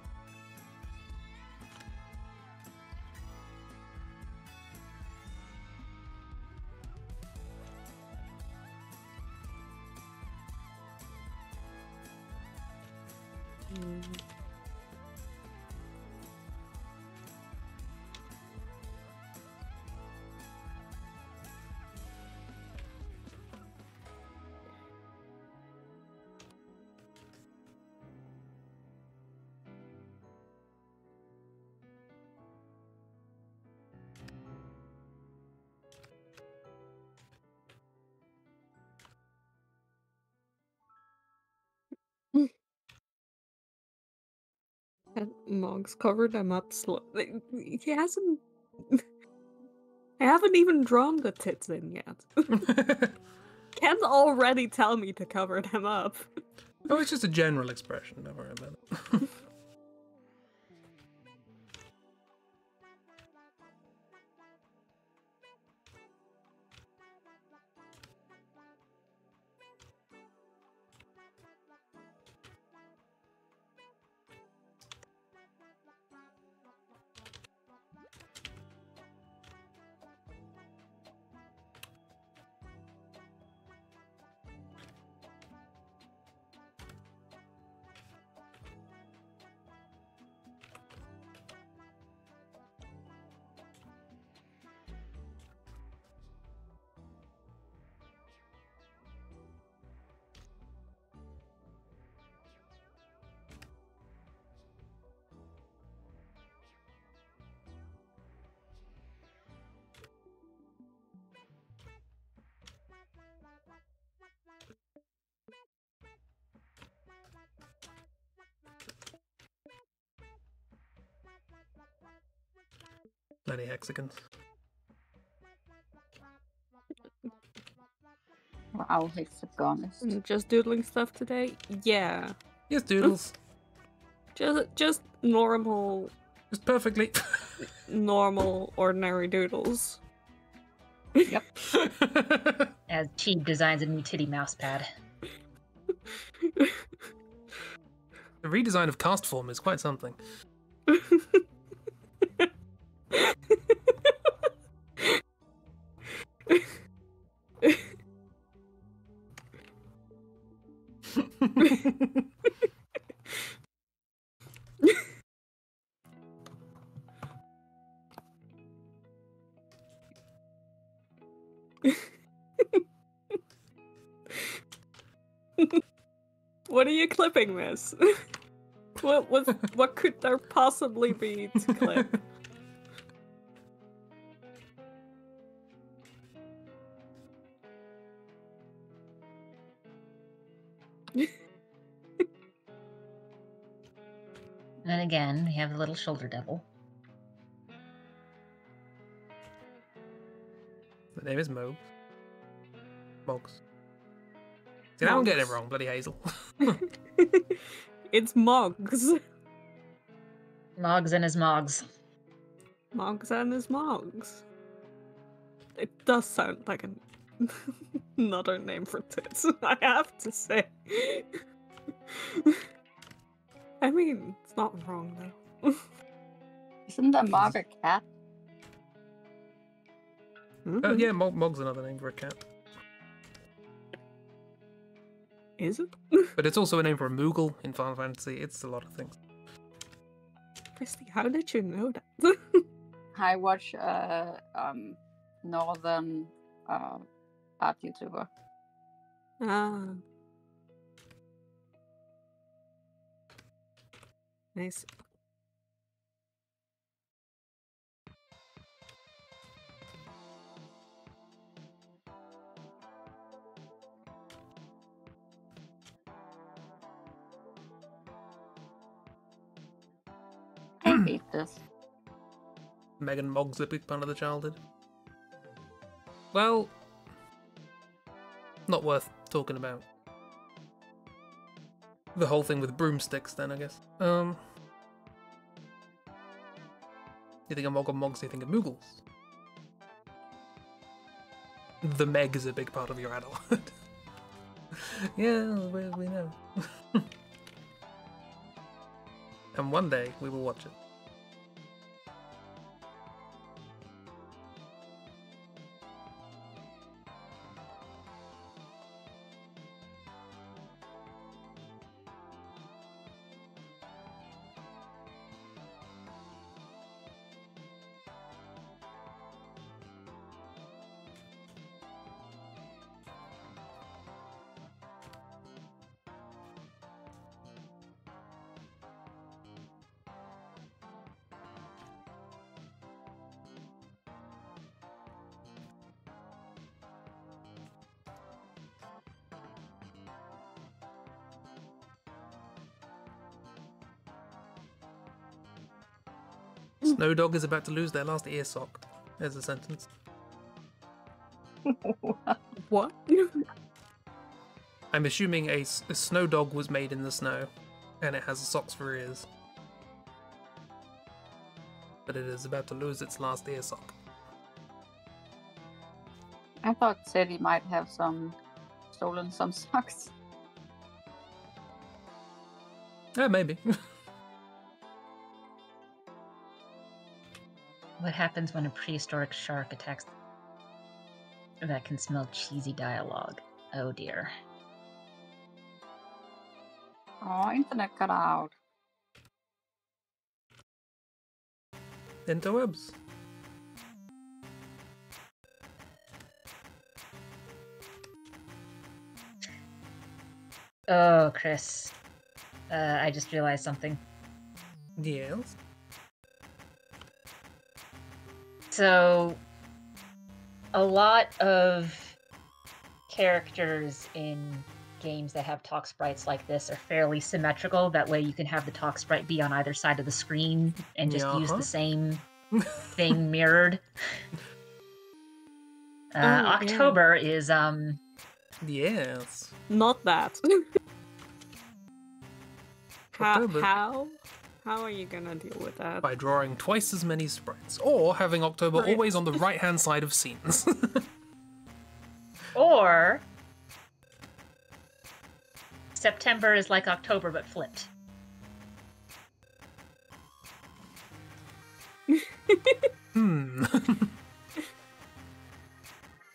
And Mog's covered them up slowly. He hasn't. I haven't even drawn the tits in yet. Ken's already tell me to cover them up. Oh, it's just a general expression, don't worry about it. Bloody hexagons. Wow, hexagonist. Just doodling stuff today? Yeah. Yes, doodles. Just normal, Just perfectly. normal, ordinary doodles. Yep. As Chi designs a new titty mouse pad. The redesign of cast form is quite something. What are you clipping, miss? What could there possibly be to clip? And again, we have the little shoulder devil. The name is Mo. Mogs. See, now I'm getting it wrong, bloody Hazel. It's Moggs. Moggs and his Moggs. Moggs and his Moggs. It does sound like another name for tits, I have to say. I mean, it's not wrong though. Isn't a Mog a cat? Mm-hmm. Yeah, Mog's another name for a cat. Is it? But it's also a name for a Moogle in Final Fantasy. It's a lot of things. Christy, how did you know that? I watch northern art YouTuber. Ah. Nice. I hate this. Megan Mog's a big part of the childhood. Well, not worth talking about. The whole thing with broomsticks, then, I guess. You think of Mog or Mogs, you think of Moogles. The Meg is a big part of your adulthood. Yeah, we know. And one day, we will watch it. Snow Dog is about to lose their last ear sock. There's a sentence. What? I'm assuming a snow dog was made in the snow, and it has socks for ears. But it is about to lose its last ear sock. I thought Sadie might have stolen some socks. Yeah, maybe. What happens when a prehistoric shark attacks that can smell cheesy dialogue? Oh dear. Oh, internet cut out. Interwebs. Oh, Chris. I just realized something. Yes. So, a lot of characters in games that have talk sprites like this are fairly symmetrical. That way you can have the talk sprite be on either side of the screen and just use the same thing mirrored. October is, Yes. Not that. October. How are you gonna deal with that? By drawing twice as many sprites, or having October always on the right-hand side of scenes. or September is like October but flipped.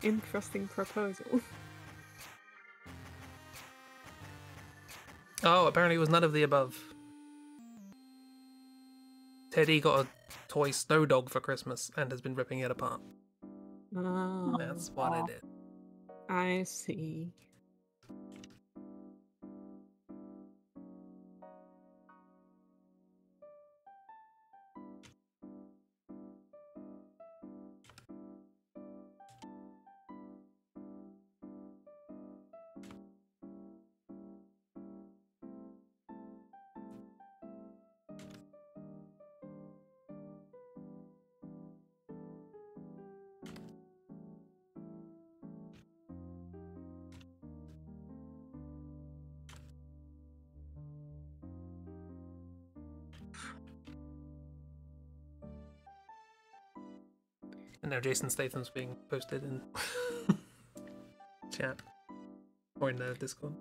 Interesting proposal. Oh, apparently it was none of the above. Teddy got a toy snow dog for Christmas and has been ripping it apart. Oh, That's what it is. I see. And now Jason Statham's being posted in chat or in the Discord.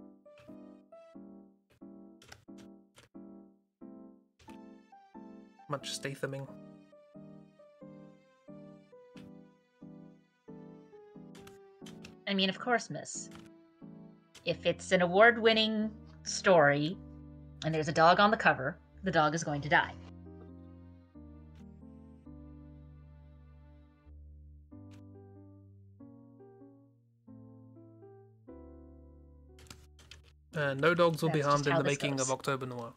Much Stathaming. I mean, of course, miss. If it's an award-winning story and there's a dog on the cover, the dog is going to die. No dogs will be That's just harmed in how the this making goes. of October Noir.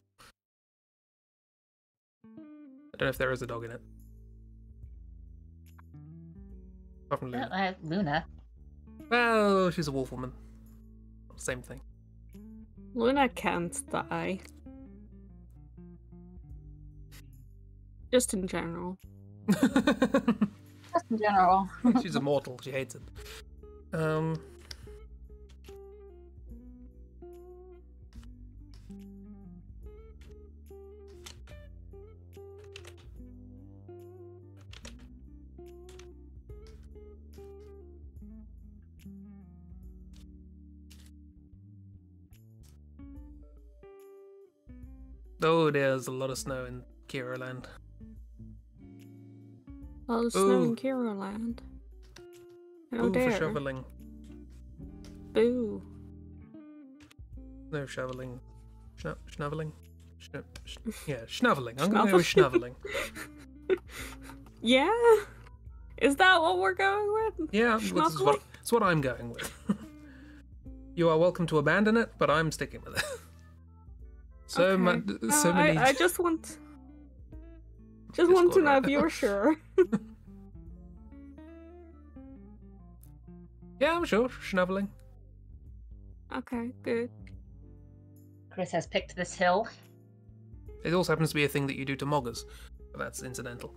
I don't know if there is a dog in it. Apart from Luna. Luna. Well, she's a wolf woman. Same thing. Luna can't die. Just in general. Just in general. She's immortal. She hates it. Oh, there's a lot of snow in Kira Land. Oh, there's snow Ooh. in Kira Land. How Ooh, for dare. shoveling. Boo. No shoveling. Schnoveling? Yeah, schnoveling. I'm going to go with schnoveling. Yeah? Is that what we're going with? Yeah, that's what I'm going with. You are welcome to abandon it, but I'm sticking with it. So many. I just want to know if you're sure. Yeah, I'm sure. Schnoveling. Okay, good. Chris has picked this hill. It also happens to be a thing that you do to moggers, but that's incidental.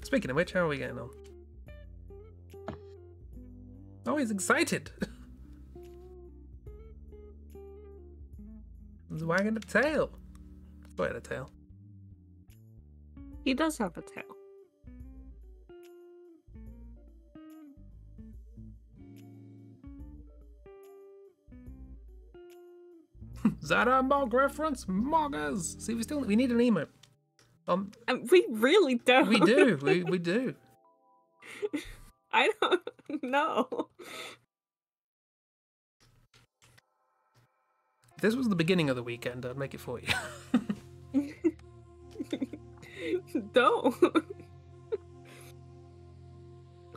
Speaking of which, how are we getting on? Oh, he's excited. He's wagging a tail. Go ahead, a tail. He does have a tail. Is that a mog reference? Moggers! See, we need an emote. We really don't. We do. We do. I don't know. If this was the beginning of the weekend, I'd make it for you. Don't.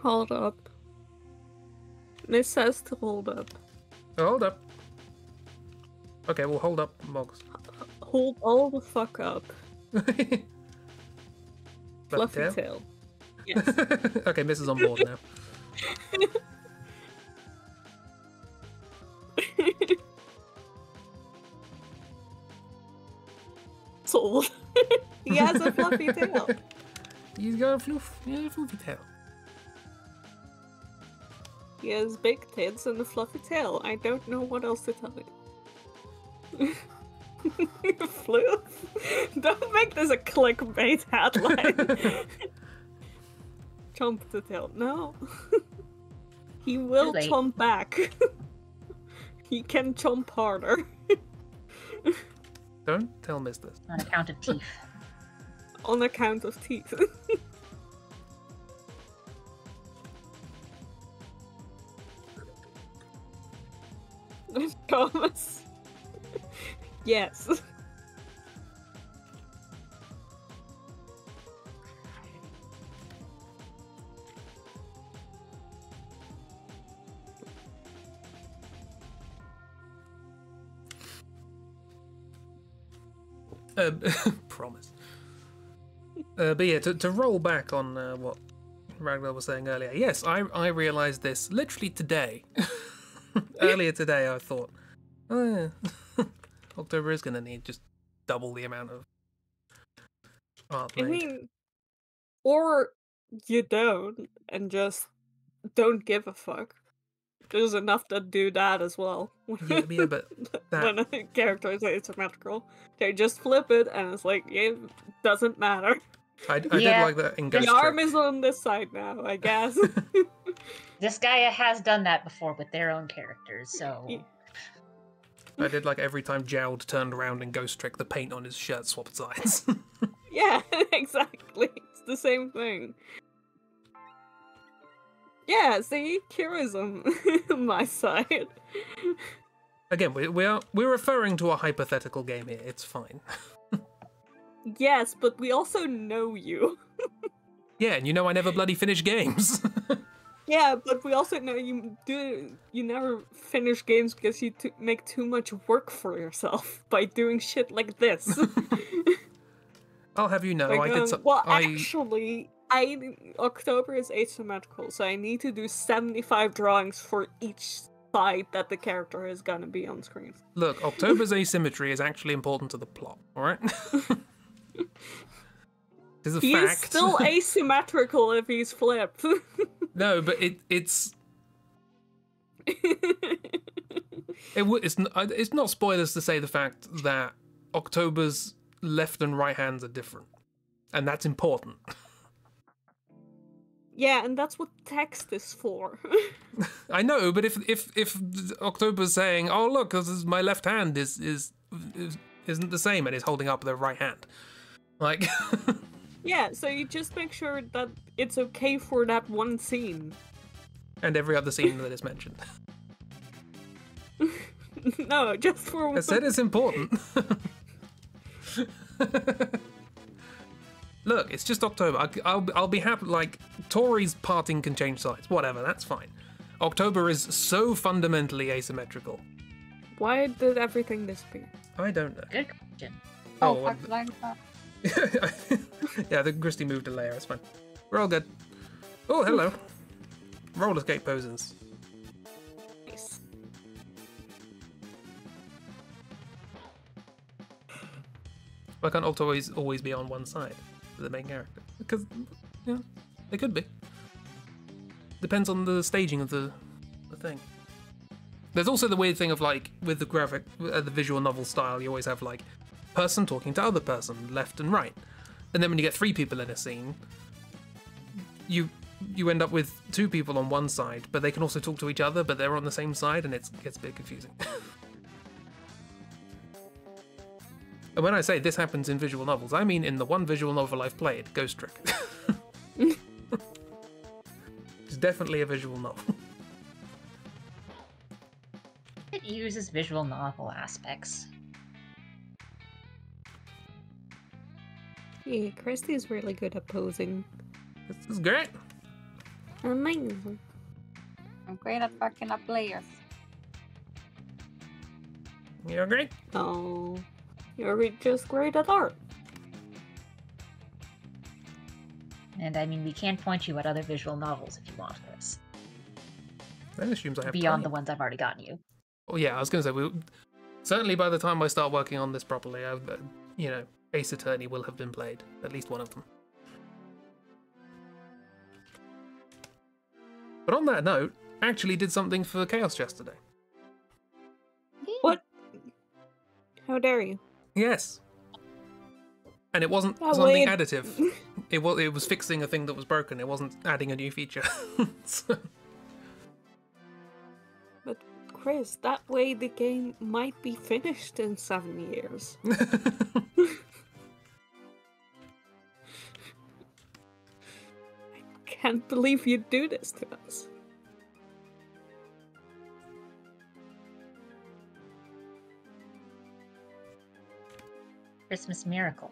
Hold up. This says to hold up. Oh, hold up. Okay, well, hold up, mogs. Hold all the fuck up. Fluffy tail? tail. Yes. Okay, Miss is on board now. Sold. He has a fluffy tail. He's got a fluffy tail. He has big tits and a fluffy tail. I don't know what else to tell you. Floof? Don't make this a clickbait headline. Chomp the tail. No. He will Too late. chomp back. He can chomp harder. Don't tell Miss this. On account of teeth. On account of teeth. Promise. Yes. Promise. But yeah, to roll back on what Ragdoll was saying earlier, yes, I realised this literally today. Earlier today, I thought, October is going to need just double the amount of art I made. mean, or you don't, and just don't give a fuck. There's enough that do that as well. Yeah, but when a character is asymmetrical, they just flip it, and it's like, it doesn't matter. I did Yeah, like that in Ghost The arm Trick. is on this side now, I guess. This guy has done that before with their own characters, so... I did like every time Jowd turned around in Ghost Trick, the paint on his shirt swapped sides. Yeah, exactly. It's the same thing. Yeah, see? Kira's on my side. Again, we're referring to a hypothetical game here. It's fine. Yes, but we also know you. Yeah, and you know I never bloody finish games. Yeah, but we also know you never finish games because you make too much work for yourself by doing shit like this. I'll have you know, Like, I did some. well, actually, October is asymmetrical, so I need to do 75 drawings for each side that the character is gonna be on screen. Look, October's asymmetry is actually important to the plot, alright? It's a He fact. is still asymmetrical if he's flipped. No, but it's it's not spoilers to say the fact that October's left and right hands are different, and that's important. Yeah, and that's what text is for. I know, but if October's saying, "Oh look, this is my left hand isn't the same," and is holding up their right hand, like. Yeah, so you just make sure that it's okay for that one scene. And every other scene that is mentioned. No, just for. I said it's important. Look, it's just October. I'll be happy. Like, Tori's parting can change sides. Whatever, that's fine. October is so fundamentally asymmetrical. Why did everything disappear? I don't know. Good question. Oh, what fuck, like that. Yeah, the Christy moved a layer. It's fine. We're all good. Oh, hello. Roller skate poses. Nice. Why can't Octo always be on one side for the main character? Because, yeah, they could be. Depends on the staging of the thing. There's also the weird thing of, like, with the graphic, the visual novel style, you always have, like, person talking to other person, left and right. And then when you get 3 people in a scene, you end up with 2 people on one side, but they can also talk to each other, but they're on the same side, and it gets a bit confusing. And when I say this happens in visual novels, I mean in the one visual novel I've played, Ghost Trick. It's definitely a visual novel. It uses visual novel aspects. Yeah, Christy's really good at posing. This is great. Amazing. I'm great at fucking up layers. You agree? Oh, you're just great at art. And I mean, we can point you at other visual novels if you want this. That assumes I have Beyond time. the ones I've already gotten you. Oh yeah, I was going to say, certainly by the time I start working on this properly, Ace Attorney will have been played. At least one of them. But on that note, I actually did something for Chaos yesterday. What? How dare you? Yes. And it wasn't Oh, something wait. additive. It was fixing a thing that was broken. It wasn't adding a new feature. So- But Chris, that way the game might be finished in 7 years. Can't believe you do this to us. Christmas miracle.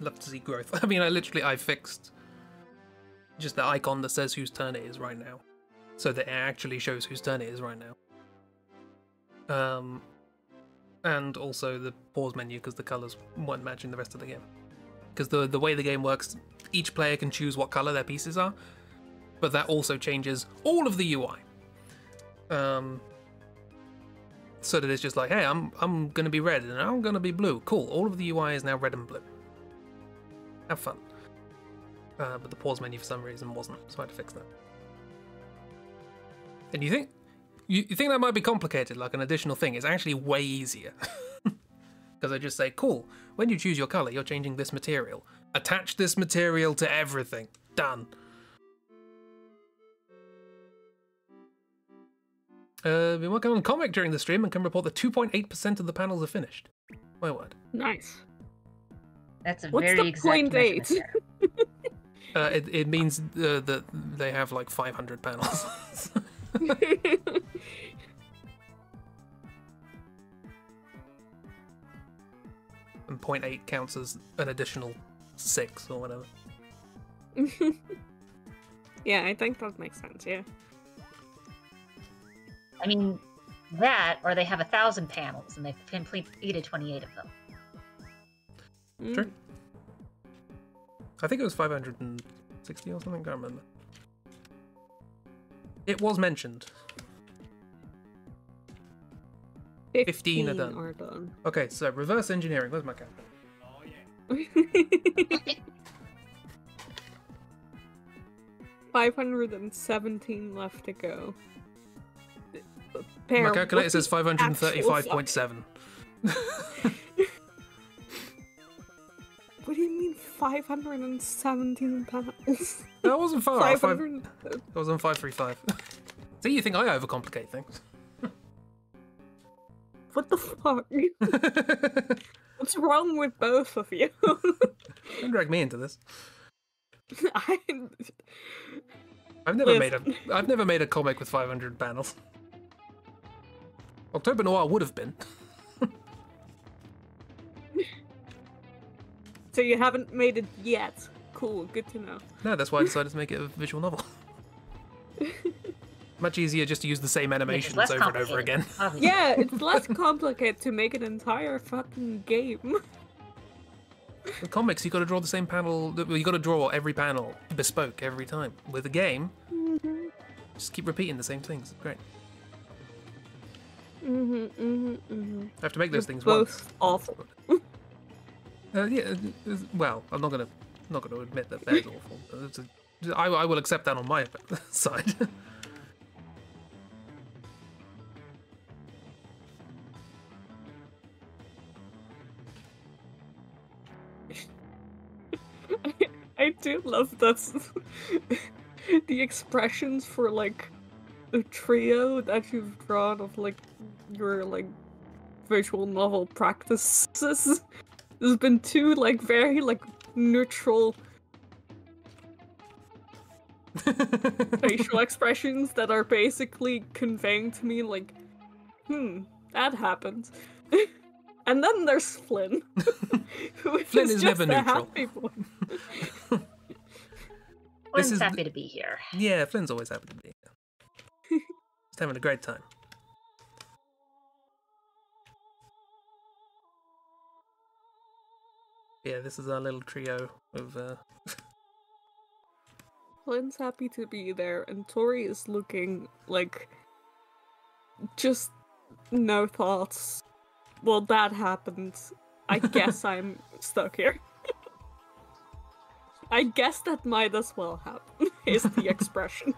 love to see growth. I mean, I fixed just the icon that says whose turn it is right now, so that it actually shows whose turn it is right now. And also the pause menu, because the colors weren't matching the rest of the game. Because the way the game works, each player can choose what color their pieces are, but that also changes all of the UI. So that it's just like, hey, I'm gonna be red and I'm gonna be blue. Cool. All of the UI is now red and blue. Have fun. But the pause menu for some reason wasn't, so I had to fix that. And you think that might be complicated, like an additional thing? It's actually way easier. Because I just say, cool, when you choose your color, you're changing this material. Attach this material to everything. Done. Been working on a comic during the stream and can report that 2.8% of the panels are finished. My word. Nice. That's a What's very the exact measurement 0.8? there. It means that they have like 500 panels. And 0.8 counts as an additional 6 or whatever. Yeah, I think that makes sense, yeah. I mean, that, or they have 1,000 panels and they've completed 28 of them. True. I think it was 560 or something, can't remember. It was mentioned. 15 are done. Okay, so reverse engineering. Where's my calculator? 517 left to go. My calculator says 535.7. What do you mean 517 panels? That wasn't far off. 500... That was on 535. See, you think I overcomplicate things. What the fuck? What's wrong with both of you? Don't drag me into this. I've never made a comic with 500 panels. October Noir would have been. So you haven't made it yet. Cool, good to know. No, that's why I decided to make it a visual novel. Much easier just to use the same animations over and over again. Yeah, it's less complicated to make an entire fucking game. With comics, you got to draw the same panel. You got to draw every panel bespoke every time. With a game, just keep repeating the same things. Great. I have to make those things once. Both awful. Yeah. Well, I'm not gonna admit that theirs awful. I will accept that on my side. I do love that the expressions for like the trio that you've drawn of like your like visual novel practices. There's been two like very like neutral facial expressions that are basically conveying to me like, that happened. And then there's Flynn. Flynn is never neutral. Flynn's happy to be here. Yeah, Flynn's always happy to be here. Just having a great time. Yeah, this is our little trio of Flynn's happy to be there, and Tori is looking like just no thoughts. Well, that happened. I guess I'm stuck here. I guess that might as well happen, is the expression.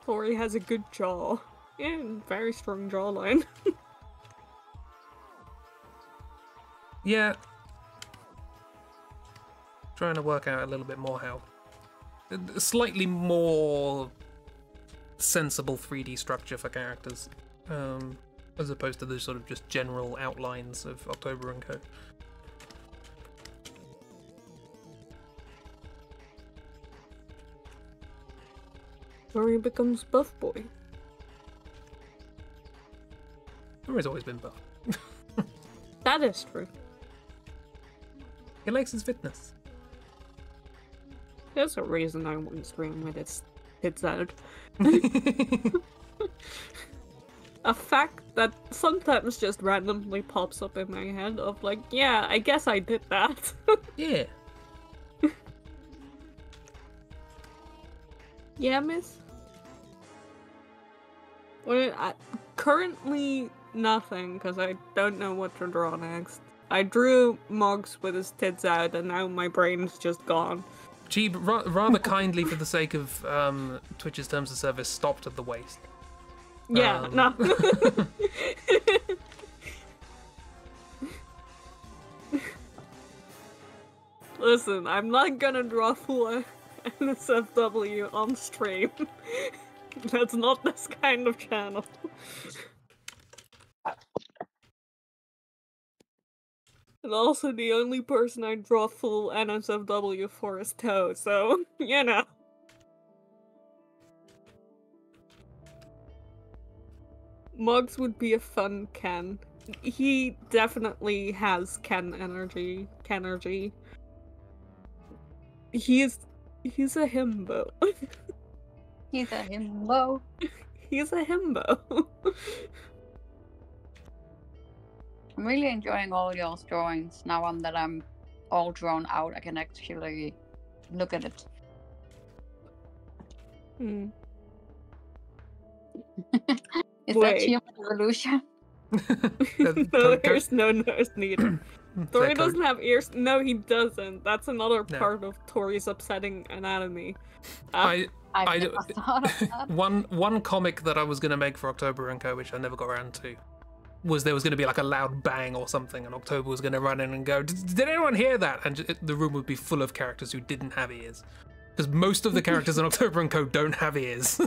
Tori has a good jaw. Yeah, very strong jawline. Yeah. Trying to work out a little bit more how slightly more sensible 3D structure for characters, as opposed to the sort of just general outlines of October and Co. Tori becomes buff boy. Tori's always been buff. That is true. He likes his fitness. There's a reason I won't stream with its tits out. A fact that sometimes just randomly pops up in my head of like, yeah, I guess I did that. Yeah. Yeah, miss? Well, currently nothing, because I don't know what to draw next. I drew Moggs with his tits out, and now my brain's just gone. Cheeb, rather kindly for the sake of Twitch's terms of service, stopped at the waist. Yeah, no. Listen, I'm not gonna draw full NSFW on stream. That's not this kind of channel. And also, the only person I draw full NSFW for is Toe, so, you know. Muggs would be a fun Ken. He definitely has Ken energy. Kenergy. He's a himbo. He's a himbo. He's a himbo. I'm really enjoying all your drawings. Now that I'm all drawn out, I can actually look at it. Hmm. Is Wait. that human evolution? No ears, no nose needed. Tori Code. doesn't have ears. No, he doesn't. That's another No. part of Tori's upsetting anatomy. I never thought of that. one comic that I was going to make for October & Co, which I never got around to, was there was going to be like a loud bang or something, and October was going to run in and go, did anyone hear that? And the room would be full of characters who didn't have ears. Because most of the characters in October & Co don't have ears.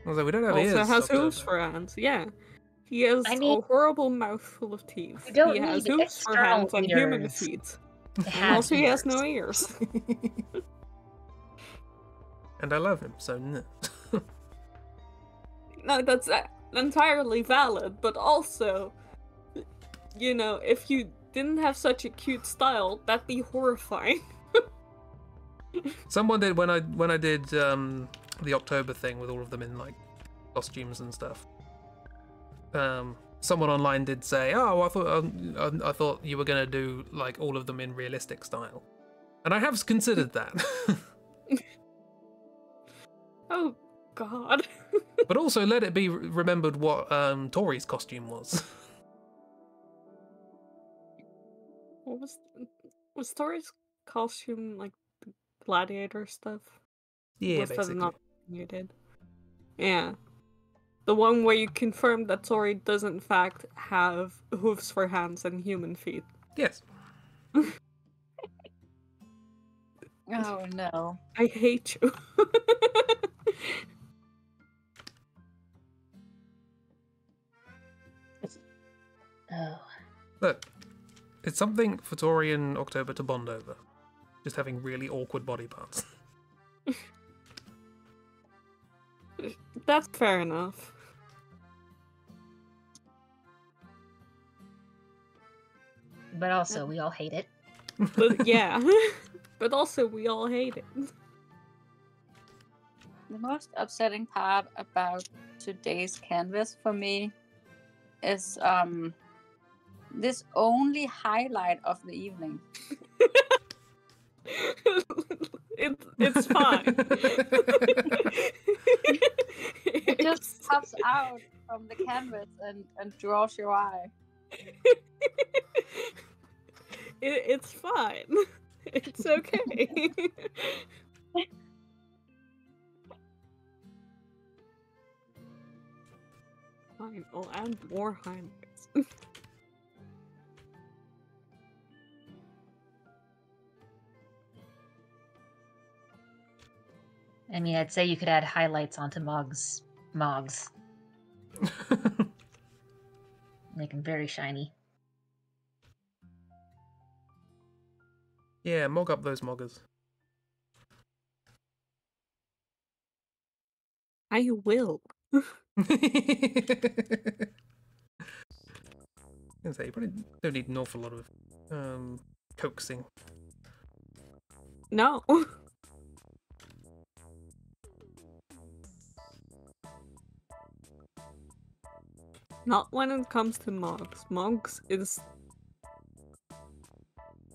I was like, we don't have ears. Also has October. hooves for hands, yeah. He has I mean, a horrible mouth full of teeth. you don't He has need hooves for external hands and human ears feet. to And have also he has ears. no ears. And I love him, so no. No, that's entirely valid, but also, you know, if you didn't have such a cute style, that'd be horrifying. Someone did when I did the October thing with all of them in like costumes and stuff. Someone online did say, "Oh, I thought you were gonna do like all of them in realistic style," and I have considered that. Oh, God. But also, let it be remembered what Tori's costume was. What was Tori's costume like gladiator stuff? Yeah, Was that basically. not something you did? Yeah. The one where you confirmed that Tori does in fact have hooves for hands and human feet. Yes. Oh no. I hate you. Oh. Look, it's something for Tori and October to bond over. Just having really awkward body parts. That's fair enough. But also, we all hate it. But yeah. But also we all hate it. The most upsetting part about today's canvas for me is this only highlight of the evening. It's fine. It just pops out from the canvas and draws your eye. It's fine. It's okay. Fine, I'll add more highlights. I mean, I'd say you could add highlights onto Moggs. Make them very shiny. Yeah, mog up those moggers. I will. gonna say you probably don't need an awful lot of coaxing. No. Not when it comes to Mogs. Mogs is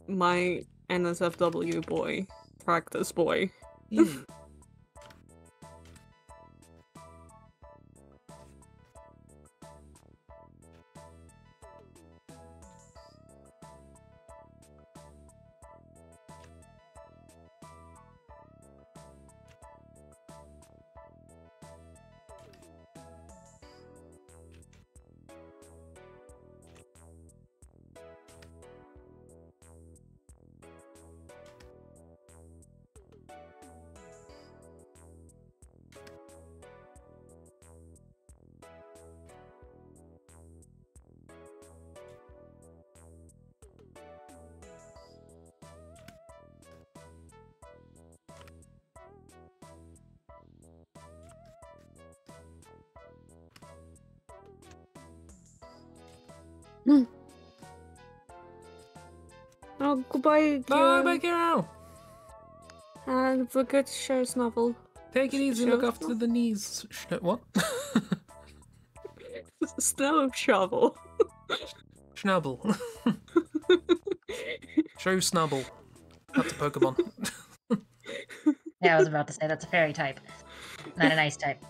my NSFW boy, practice boy. Yeah. Oh, goodbye, Bye, Kira. bye, Carol. And the good show's novel. Take it easy. Look Sure. after the knees. What? Snow shovel. Schnubble. Show Snubble. That's a Pokemon. Yeah, I was about to say that's a fairy type, not an ice type.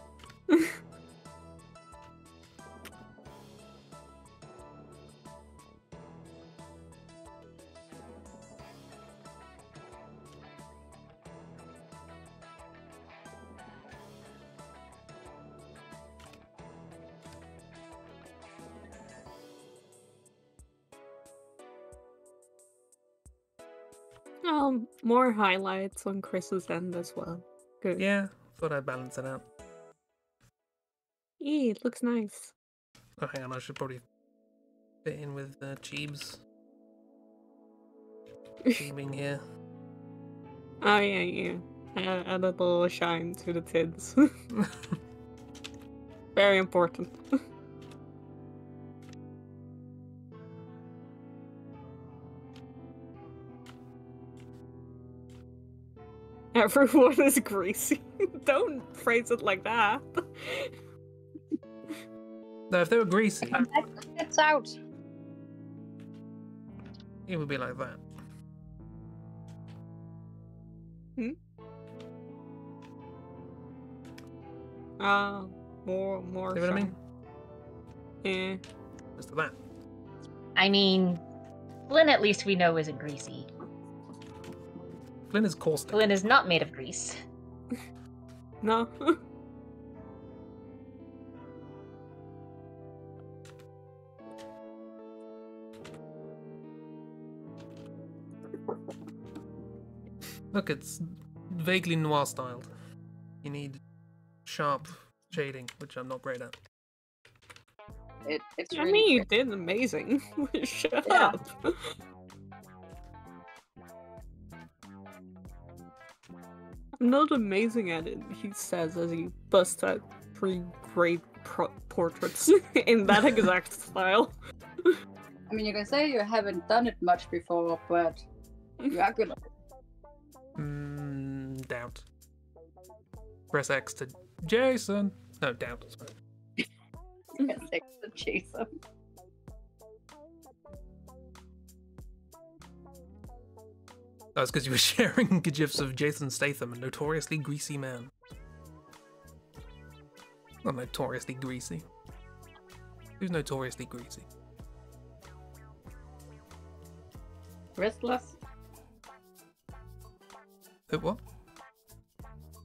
More highlights on Chris's end as well. Good. Yeah, thought I'd balance it out. Yeah, it looks nice. Oh, hang on, I should probably fit in with Chibs. Teaming here. Oh yeah. Add a little shine to the tids. Very important. Everyone is greasy. Don't phrase it like that. No, if they were greasy, It's out. it would be like that. More See what I mean? Yeah. Just that. I mean, Flynn at least we know isn't greasy. Flynn is caustic. Flynn is not made of grease. No. Look, it's vaguely noir styled. You need sharp shading, which I'm not great at. It's I really mean, you pretty. did amazing. Shut Yeah. up. I'm not amazing at it, he says as he busts out 3 great portraits in that exact style. I mean, you can say you haven't done it much before, but you are good at it. Doubt. Press X to Jason. No, doubt. Sorry. Thanks to Jason. That's because you were sharing gifs of Jason Statham, a notoriously greasy man. Not notoriously greasy. Who's notoriously greasy? Restless? Who, what?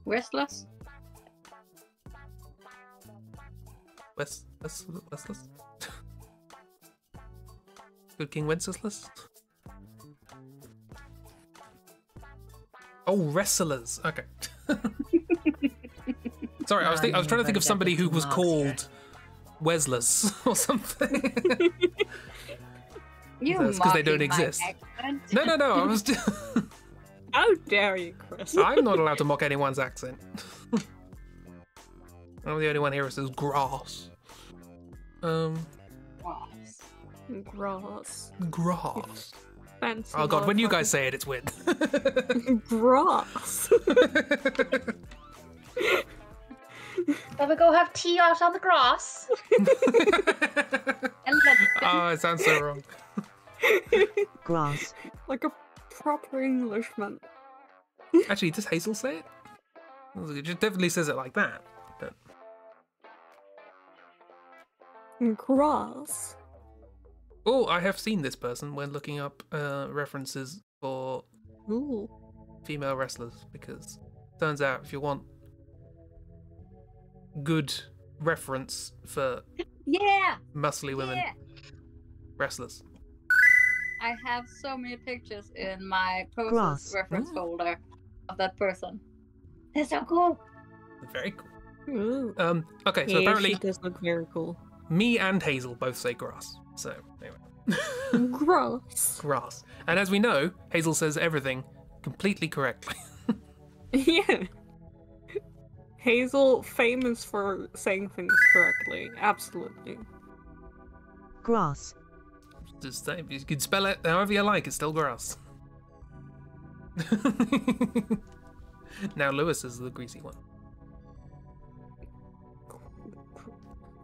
Restless? Westless? Good King Wenceslas? Oh, wrestlers. Okay. Sorry, I was trying to think of somebody who was called Wesless or something. You That's 'cause they don't mocking my exist. accent. No, I was just... How dare you, Chris? I'm not allowed to mock anyone's accent. I'm the only one here who says grass. Wow. Grass. Grass. Fancy Oh god, when you motherfucker. guys say it, it's weird. Grass. Shall we go have tea out on the grass? Oh, it sounds so wrong. Grass. Like a proper Englishman. Actually, does Hazel say it? It just definitely says it like that. But Grass. oh, I have seen this person when looking up references for Ooh. female wrestlers, because turns out if you want good reference for Yeah. muscly women Yeah. wrestlers. I have so many pictures in my Grass. process reference folder of that person. They're so cool. Very cool. Ooh. Okay, so Yeah, apparently she does look very cool. me and Hazel both say grass. So anyway. Grass. Grass. And as we know, Hazel says everything completely correctly. Yeah. Hazel, famous for saying things correctly. Absolutely. Grass. Just say, you can spell it however you like, it's still grass. Now Lewis is the greasy one.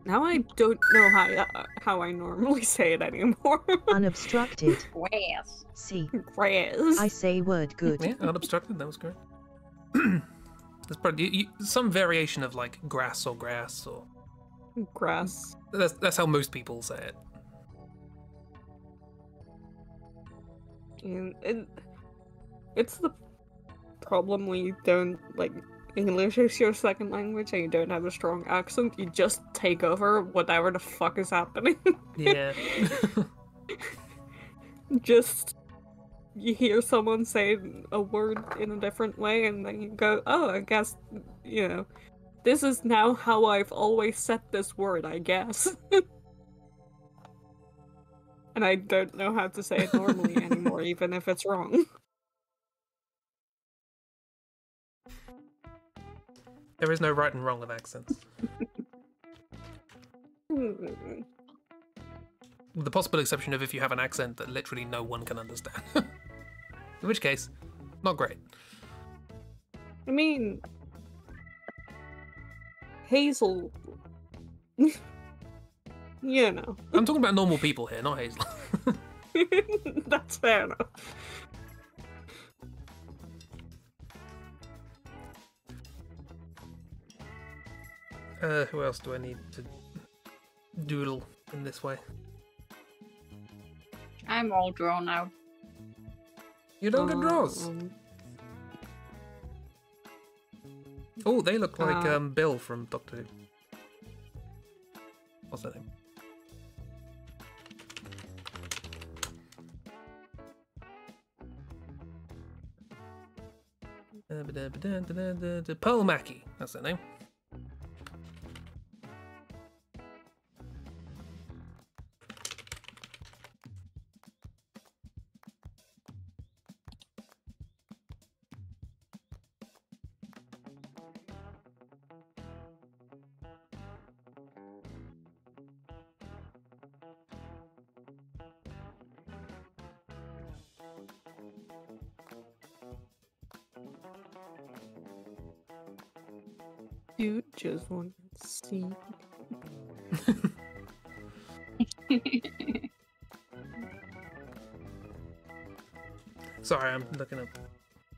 Now I don't know how I normally say it anymore. Unobstructed. Grass. C. Grass. I say word good. Yeah, unobstructed, that was correct. There's probably some variation of like grass or grass, or Grass. that's how most people say it. And it's the problem when you don't, like, English is your second language and you don't have a strong accent, you just take over whatever the fuck is happening. Yeah. Just, you hear someone say a word in a different way and then you go, oh, I guess, you know, this is now how I've always said this word, I guess. And I don't know how to say it normally anymore, even if it's wrong. There is no right and wrong with accents. With the possible exception of if you have an accent that literally no one can understand. In which case, not great. I mean, Hazel. You know. I'm talking about normal people here, not Hazel. That's fair enough. Who else do I need to doodle in this way? I'm all drawn out. You don't get draws. Oh, they look like Bill from Doctor Who. What's that name? Pearl Mackie. That's their name. Dude, just want to see. Sorry, I'm looking up.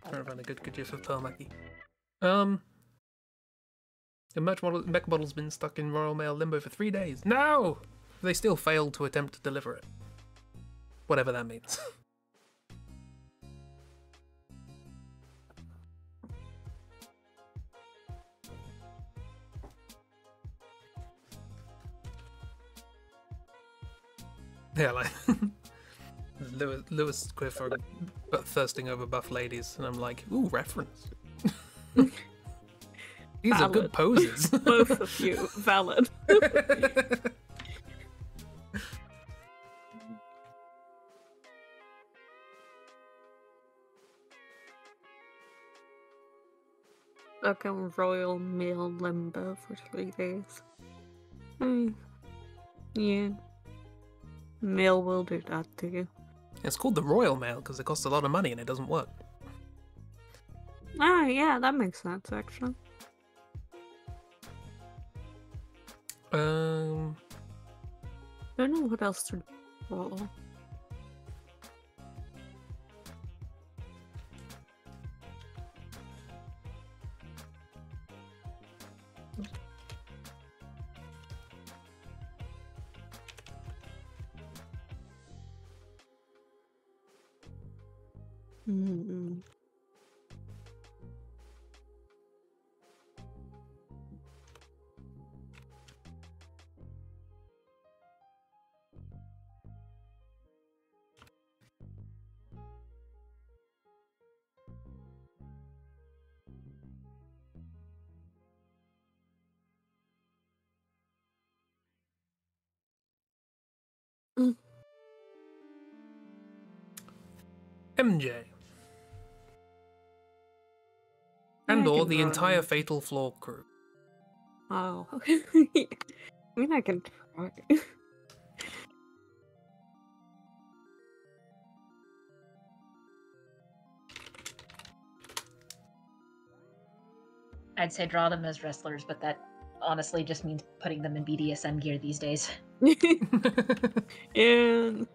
Trying to find a good gif of Pearl Mackie. The mech model's been stuck in Royal Mail limbo for 3 days. No! They still failed to attempt to deliver it. Whatever that means. Yeah, like Lewis Clifford thirsting over buff ladies, and I'm like, ooh, reference. These are good poses. Both of you, valid. Stuck in Royal Mail limbo for 3 days. Yeah. Mail will do that to you. It's called the Royal Mail because it costs a lot of money and it doesn't work. Ah, yeah, that makes sense, actually. Um, Don't know what else to roll. Mm-mm. MJ. Yeah, And I or can the draw entire him. Fatal Flaw crew. Oh. I mean, I can try. I'd say draw them as wrestlers, but that honestly just means putting them in BDSM gear these days. And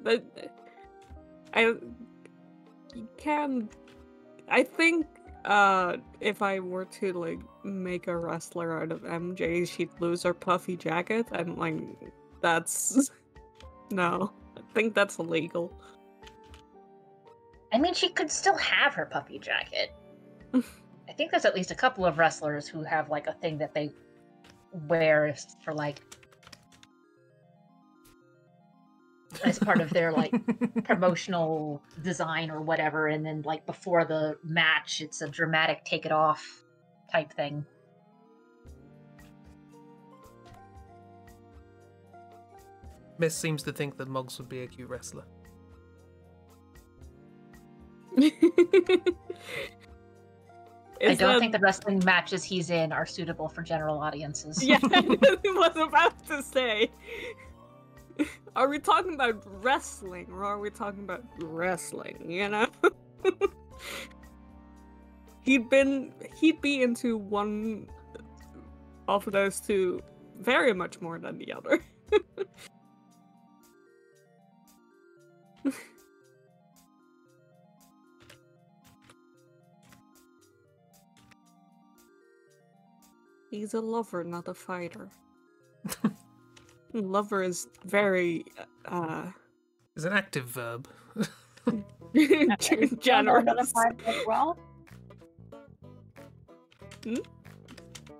but I can. I think if I were to like make a wrestler out of MJ, she'd lose her puffy jacket, and like that's no. I think that's illegal. I mean, she could still have her puppy jacket. I think there's at least a couple of wrestlers who have like a thing that they wear for like as part of their like promotional design or whatever, and then like before the match, it's a dramatic take it off type thing. Miss seems to think that Moggs would be a cute wrestler. I don't think the wrestling matches he's in are suitable for general audiences. Yeah, I was about to say. Are we talking about wrestling or are we talking about wrestling, you know? He'd be into one of those two very much more than the other. He's a lover, not a fighter. Lover is very It's an active verb. generous. As well? Hmm?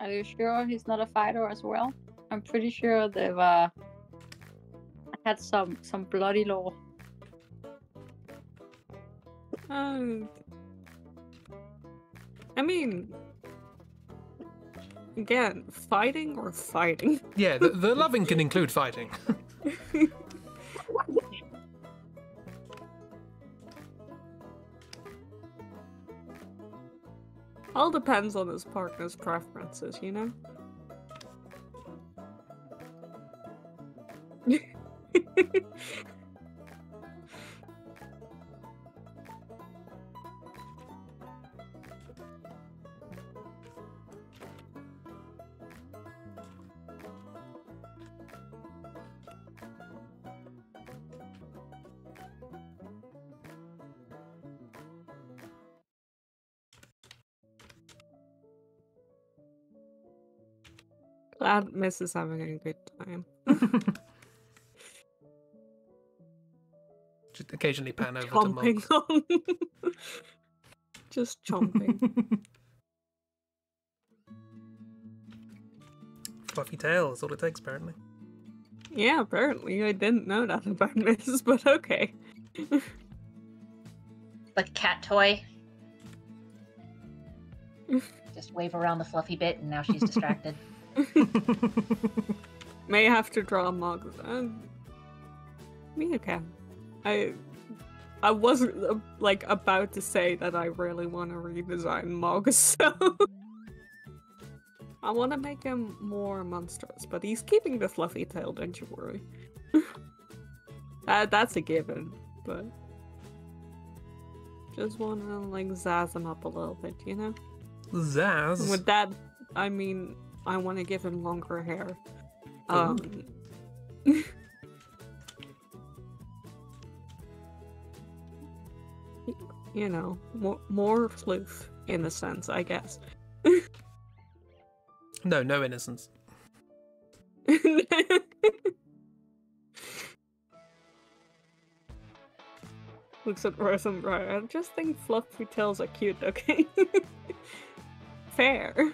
Are you sure he's not a fighter as well? I'm pretty sure they've had some bloody law. I mean, again, fighting or fighting? Yeah, the loving can include fighting. All depends on his partner's preferences, you know? Glad Miss is having a good time. Just occasionally pan over to Chomping Moggs. on. Just chomping. Fluffy tail is all it takes, apparently. Yeah, apparently. I didn't know that about Miss, but okay. Like a cat toy. Just wave around the fluffy bit and now she's distracted. May have to draw a mug. Me again. I wasn't like about to say that I really want to redesign Mog, so I want to make him more monstrous, but he's keeping the fluffy tail, don't you worry. That's a given, but just want to like zazz him up a little bit, you know? Zazz? And with that, I mean, I want to give him longer hair. You know, more floof in a sense, I guess. No innocence. Looks at Rose and Briar. I just think fluffy tails are cute, okay? Fair.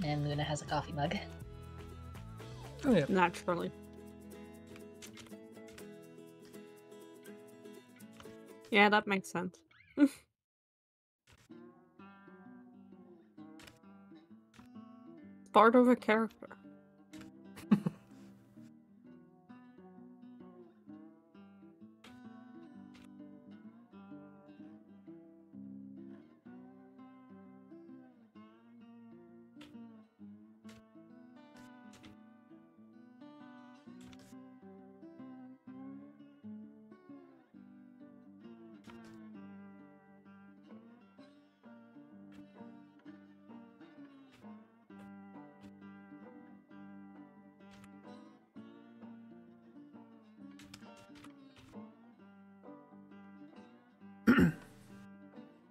And Luna has a coffee mug. Oh, yeah. Naturally. Yeah, that makes sense. Part of a character.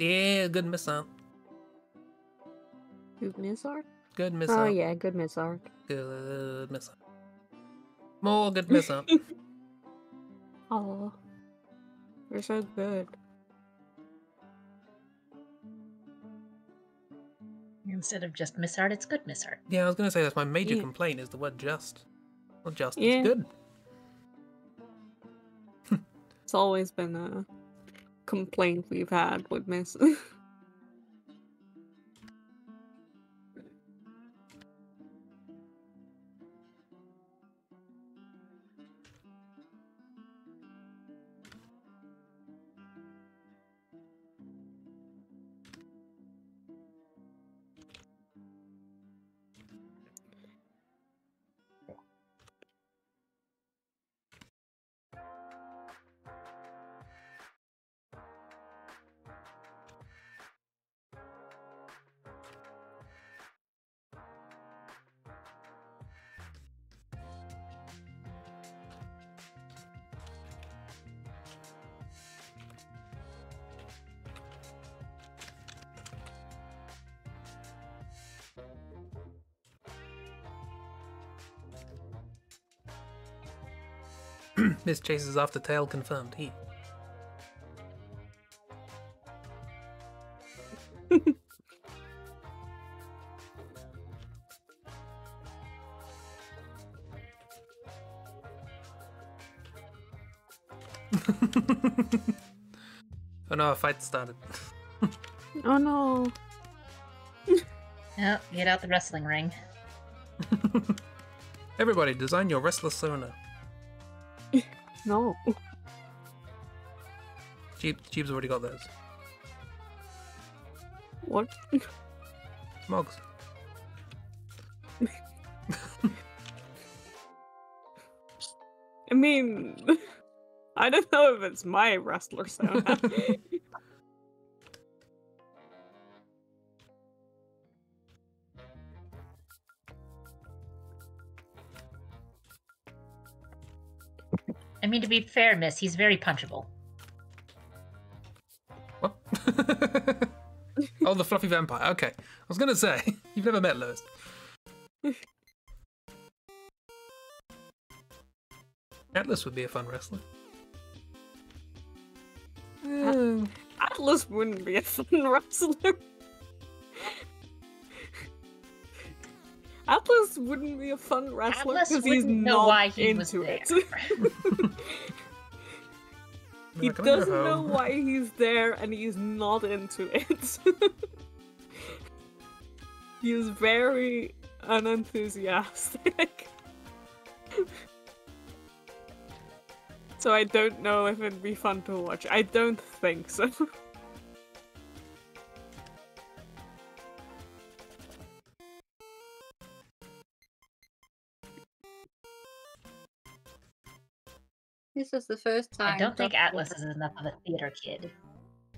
Yeah, good miss out. Good miss art? Good miss Oh out. yeah, good miss art. Good miss out. More good miss out. Oh, you're so good. Instead of just miss art, it's good miss art. Yeah, I was gonna say that's my major Yeah. complaint is the word just. Not just, Yeah. it's good. It's always been a complaint we've had with Miss. Miss chases after tail confirmed. He. Oh no, a fight started. Oh no. Oh, get out the wrestling ring. Everybody, design your wrestler sona. No. Jeeb's already got those. What? Mogs. I mean, I don't know if it's my wrestler sona. I mean, to be fair, miss, he's very punchable. What? Oh, the fluffy vampire. Okay. I was gonna say, you've never met Lewis. Atlas would be a fun wrestler. Atlas wouldn't be a fun wrestler. Atlas wouldn't be a fun wrestler Atlas because he's wouldn't know not why he into was there. it. He Like, "Can I go doesn't know home?" why he's there and he's not into it. He is very unenthusiastic. So I don't know if it'd be fun to watch. I don't think so. This is the first time. I don't think Atlas is enough of a theater kid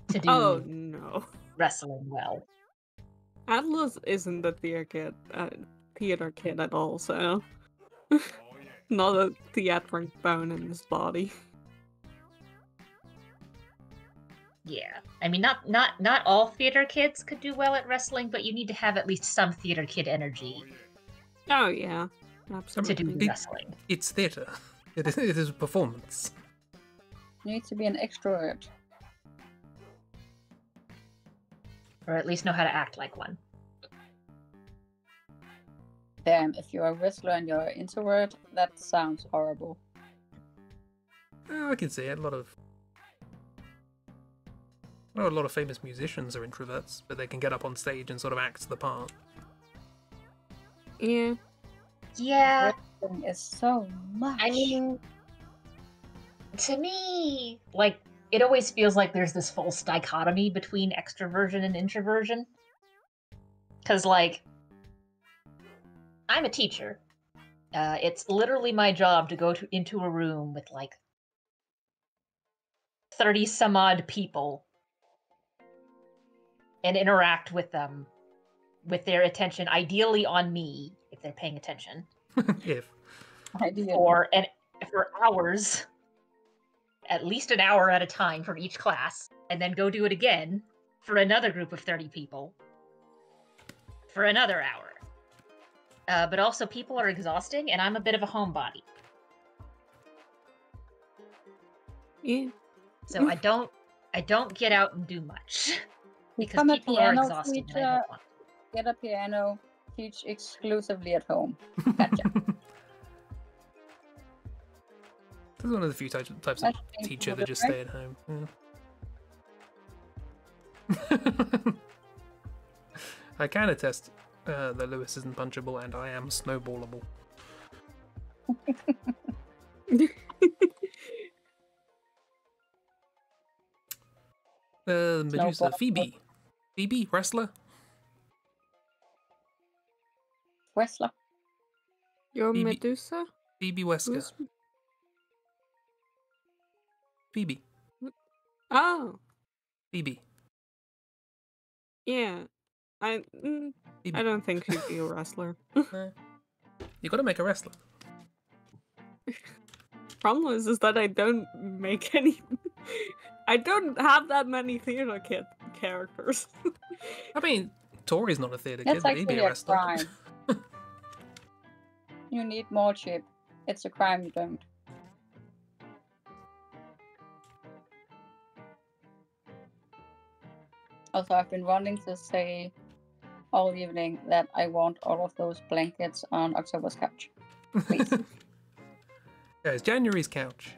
to do Oh no. wrestling well. Atlas isn't a theater kid at all, so not a theatric bone in his body. Yeah, I mean, not all theater kids could do well at wrestling, but you need to have at least some theater kid energy Oh yeah, to absolutely. do wrestling. It's theatre. It is a performance. You need to be an extrovert. Or at least know how to act like one. Damn, if you're a wrestler and you're an introvert, that sounds horrible. I can see it. A lot of famous musicians are introverts, but they can get up on stage and sort of act the part. Yeah. Yeah, Wrestling is so much. I mean, to me, like, it always feels like there's this false dichotomy between extroversion and introversion. Because, like, I'm a teacher. It's literally my job to go into a room with, like, 30 some odd people and interact with them with their attention, ideally on me, if they're paying attention, If Ideally. for hours, at least an hour at a time for each class, and then go do it again for another group of 30 people for another hour. But also, people are exhausting, and I'm a bit of a homebody, Yeah. so I don't get out and do much because Become a people are piano exhausting. And I teacher, don't want to. get a piano, teach exclusively at home. Gotcha. This is one of the few types of That's teacher painful, that just right? stay at home. Yeah. I can attest that Lewis isn't punchable and I am snowballable. Medusa, Snowball. Phoebe, wrestler. Wrestler. You're Phoebe- Medusa? Phoebe Wesker. Who's... Phoebe. Oh, Phoebe. yeah. I Phoebe. don't think she'd be a wrestler. You gotta make a wrestler. Problem is that I don't make any. I don't have that many theater kid characters. I mean, Tori's not a theatre kid, That's but he'd be actually a a wrestler. crime. You need more chip. It's a crime you don't. Also, I've been wanting to say all evening that I want all of those blankets on October's couch. Please. Yeah, it's January's couch.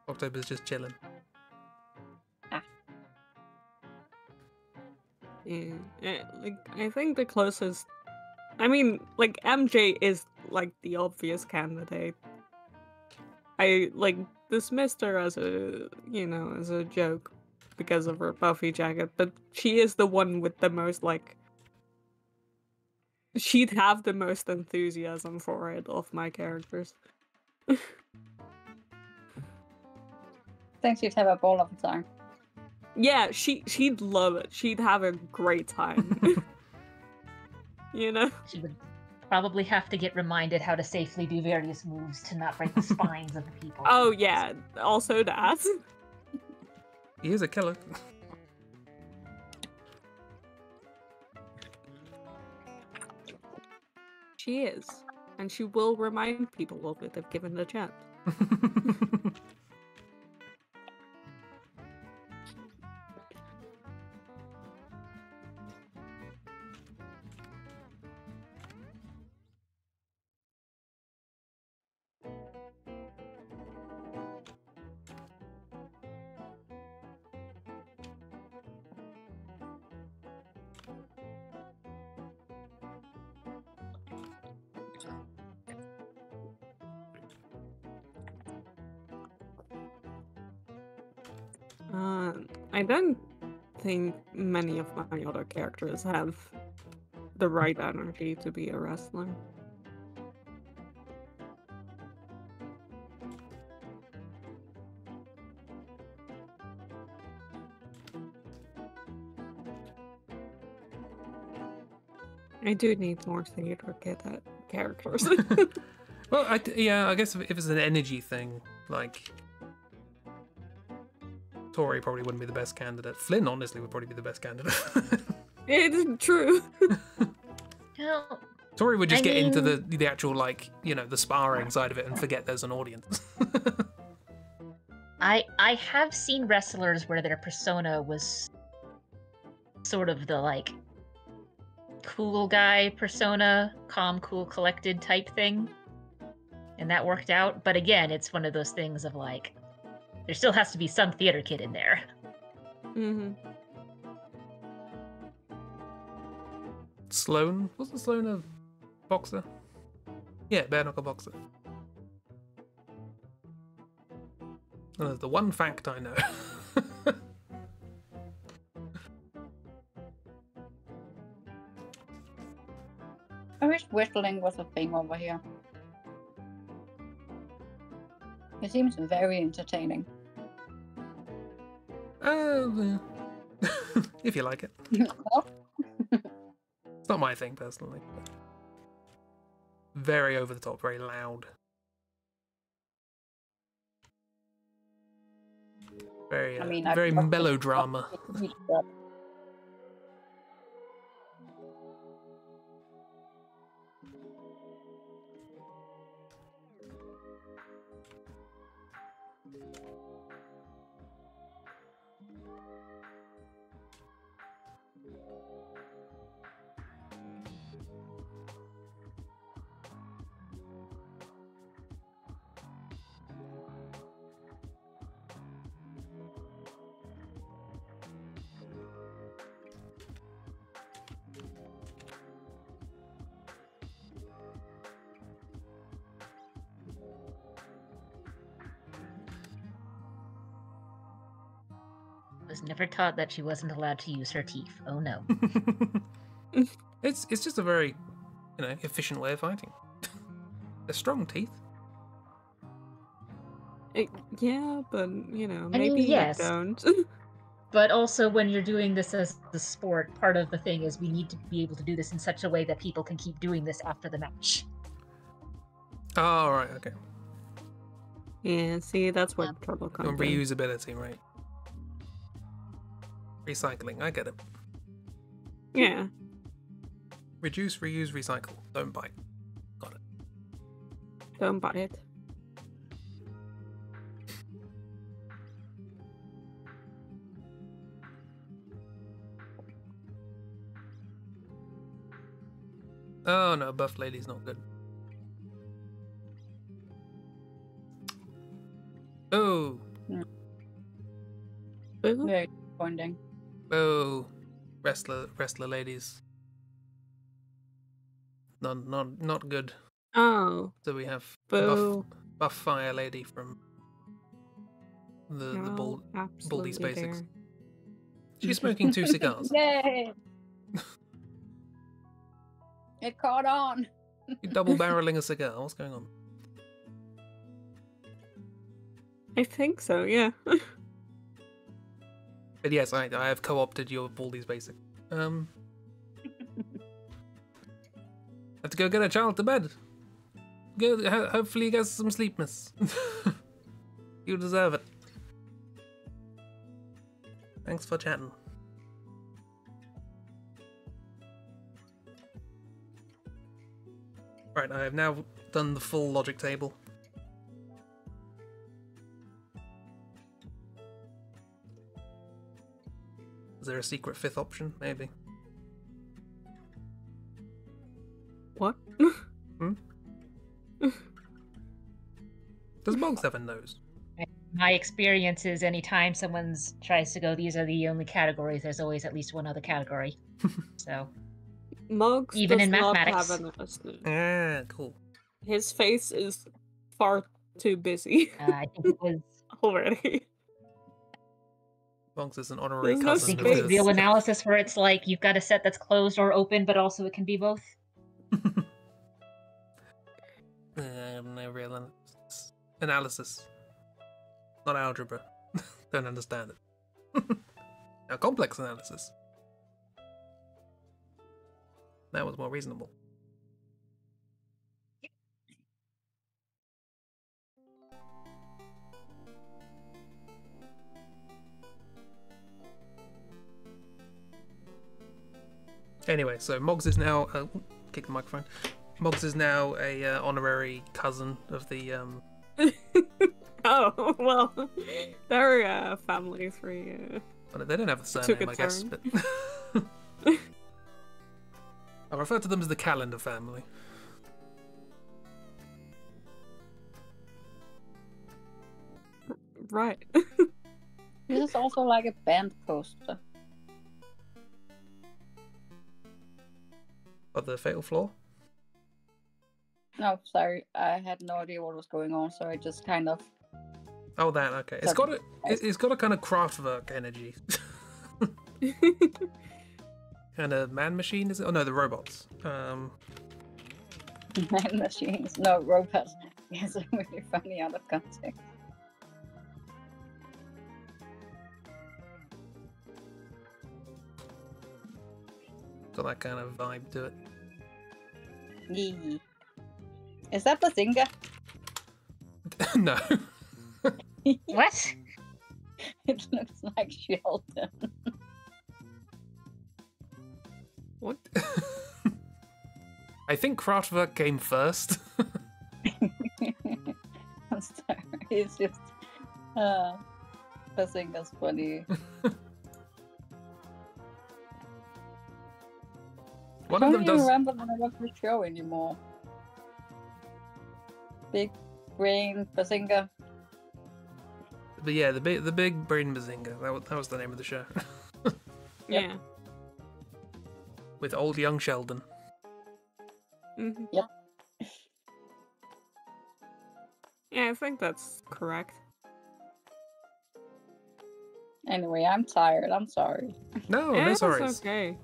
October's just chilling. Yeah, like I think the closest. I mean, like MJ is like the obvious candidate. I like dismissed her as a as a joke because of her puffy jacket, but she is the one with the most like. She'd have the most enthusiasm for it of my characters. Thanks, you'd have a ball of the time. Yeah, she'd love it. She'd have a great time. You know? She would probably have to get reminded how to safely do various moves to not break the spines of the people. Oh yeah, also that. He is a killer. She is. And she will remind people of it if given the chance. I don't think many of my other characters have the right energy to be a wrestler. I do need more theater characters. Well, I guess if it's an energy thing, like Tori probably wouldn't be the best candidate. Flynn, honestly, would probably be the best candidate. It isn't true. Well, Tori would just I get into mean- the actual, like, you know, the sparring side of it and forget there's an audience. I have seen wrestlers where their persona was sort of the like cool guy persona, calm, cool, collected type thing. And that worked out. But again, it's one of those things of like, there still has to be some theater kid in there. Mm-hmm. Sloane? Wasn't Sloane a boxer? Yeah, bare knuckle boxer. The one fact I know. I wish whistling was a thing over here. It seems very entertaining. If you like it. It's not my thing, personally. But very over the top, very loud. Very, I mean, very I'd love to- melodrama. Was never taught that she wasn't allowed to use her teeth. Oh no. It's just a very, you know, efficient way of fighting. They're strong teeth. Yeah, but you know, I maybe mean, yes. you don't. But also, when you're doing this as the sport, part of the thing is we need to be able to do this in such a way that people can keep doing this after the match. Oh, right, okay. Yeah, see, that's where the trouble comes in. Reusability, right? Recycling, I get it. Yeah. Reduce, reuse, recycle. Don't buy. Got it. Don't buy it. Oh no, buff lady's not good. Oh, Boo? Very disappointing. oh, wrestler ladies. Not good. Oh, So we have boo. buff fire lady from the No, Baldies absolutely Basics. dare. She's smoking 2 cigars. Yay! It caught on. You double barreling a cigar. What's going on? I think so, yeah. But yes, I have co-opted your Baldies Basic. Have to go get a child to bed. Hopefully you get some sleep, miss. You deserve it. Thanks for chatting. Right, I have now done the full logic table. Is there a secret fifth option? Maybe. What? Does Boggs have a nose? My experience is anytime someone tries to go, these are the only categories, there's always at least one other category. So Mugs even does in not mathematics. have a nose. Ah, cool. His face is far too busy I think it was already. Boggs is an honorary There's no cousin. I think of it was his. real analysis where it's like you've got a set that's closed or open, but also it can be both. No real analysis. Not algebra. Don't understand it. Now, complex analysis. That was more reasonable. Anyway, so Moggs is now kick the microphone. Moggs is now a honorary cousin of the Oh, well, they're family tree. well, they don't have a Took surname, a I guess, turn. but I refer to them as the calendar family. Right. This is also like a band poster. Of the Fatal Flaw. No, sorry, I had no idea what was going on, so I just kind of. Oh, that okay. It's got a it's got a kind of Kraftwerk energy. And a man machine is it? Oh no, the robots. Man machines, no robots. It's really funny out of context. Got that kind of vibe to it. Yee. Is that the singer? No. What? It looks like Sheldon. What? I think Kraftwerk came first. I'm sorry, it's just the singer's funny. One I of don't them even does. remember when I watched the show anymore. Big Brain Bazinga. But yeah, the big brain Bazinga. That was the name of the show. Yeah. With old young Sheldon. Mm-hmm. Yep. Yeah, I think that's correct. Anyway, I'm tired. I'm sorry. No, yeah, no that's sorry. okay.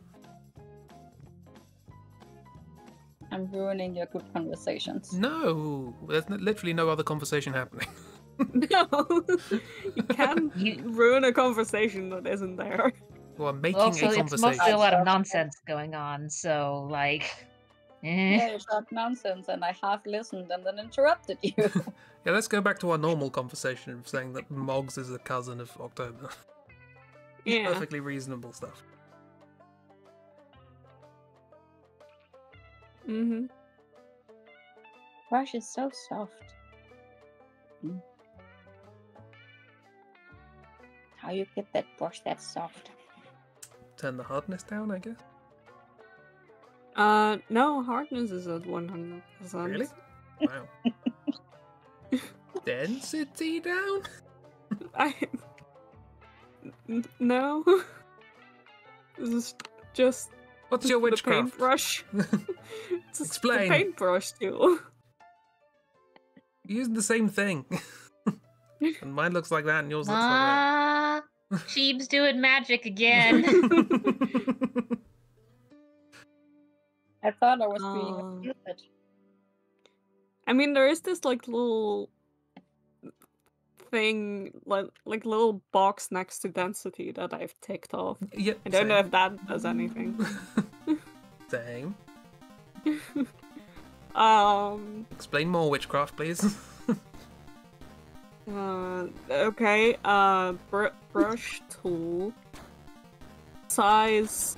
I'm ruining your good conversations. No, there's literally no other conversation happening. No, you can't ruin a conversation that isn't there. Well, I'm making Also, a it's conversation. mostly a lot of nonsense going on, so like, Yeah, you talk nonsense, and I half listened and then interrupted you. Yeah, let's go back to our normal conversation of saying that Moggs is a cousin of October. Yeah. Perfectly reasonable stuff. Mm-hmm. Brush is so soft. How you get that brush that soft? Turn the hardness down, I guess. No, hardness is at 100%. Really? Wow. Density down? No. This is just What's your the witchcraft? paintbrush. It's just Explain. the paintbrush tool. You're using the same thing. And mine looks like that, and yours looks like ah, Sheeb's doing magic again. that. I thought I was being stupid. I mean, there is this like little thing, like little box next to density that I've ticked off. Yep. I don't know if that does anything. Same. Explain more witchcraft, please. Okay. Brush tool. Size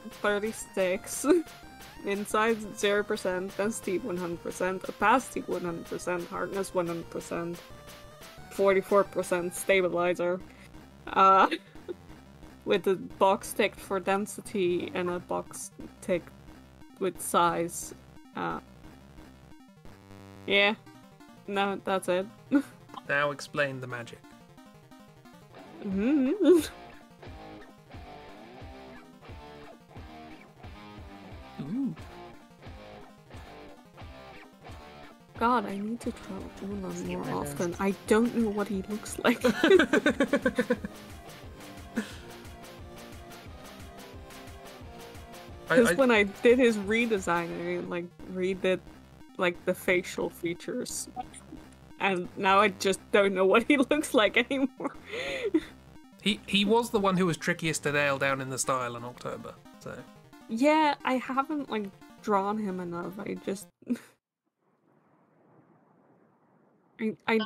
36. Inside 0%, density 100%, opacity 100%, hardness 100%, 44% stabilizer. With a box ticked for density and a box ticked with size. Yeah. No, that's it. Now explain the magic. Mm-hmm. Ooh. God, I need to draw Ulan more often. I don't know what he looks like. Because when I did his redesign, I like redid like the facial features, and now I just don't know what he looks like anymore. He was the one who was trickiest to nail down in the style in October. So yeah, I haven't like drawn him enough. I just I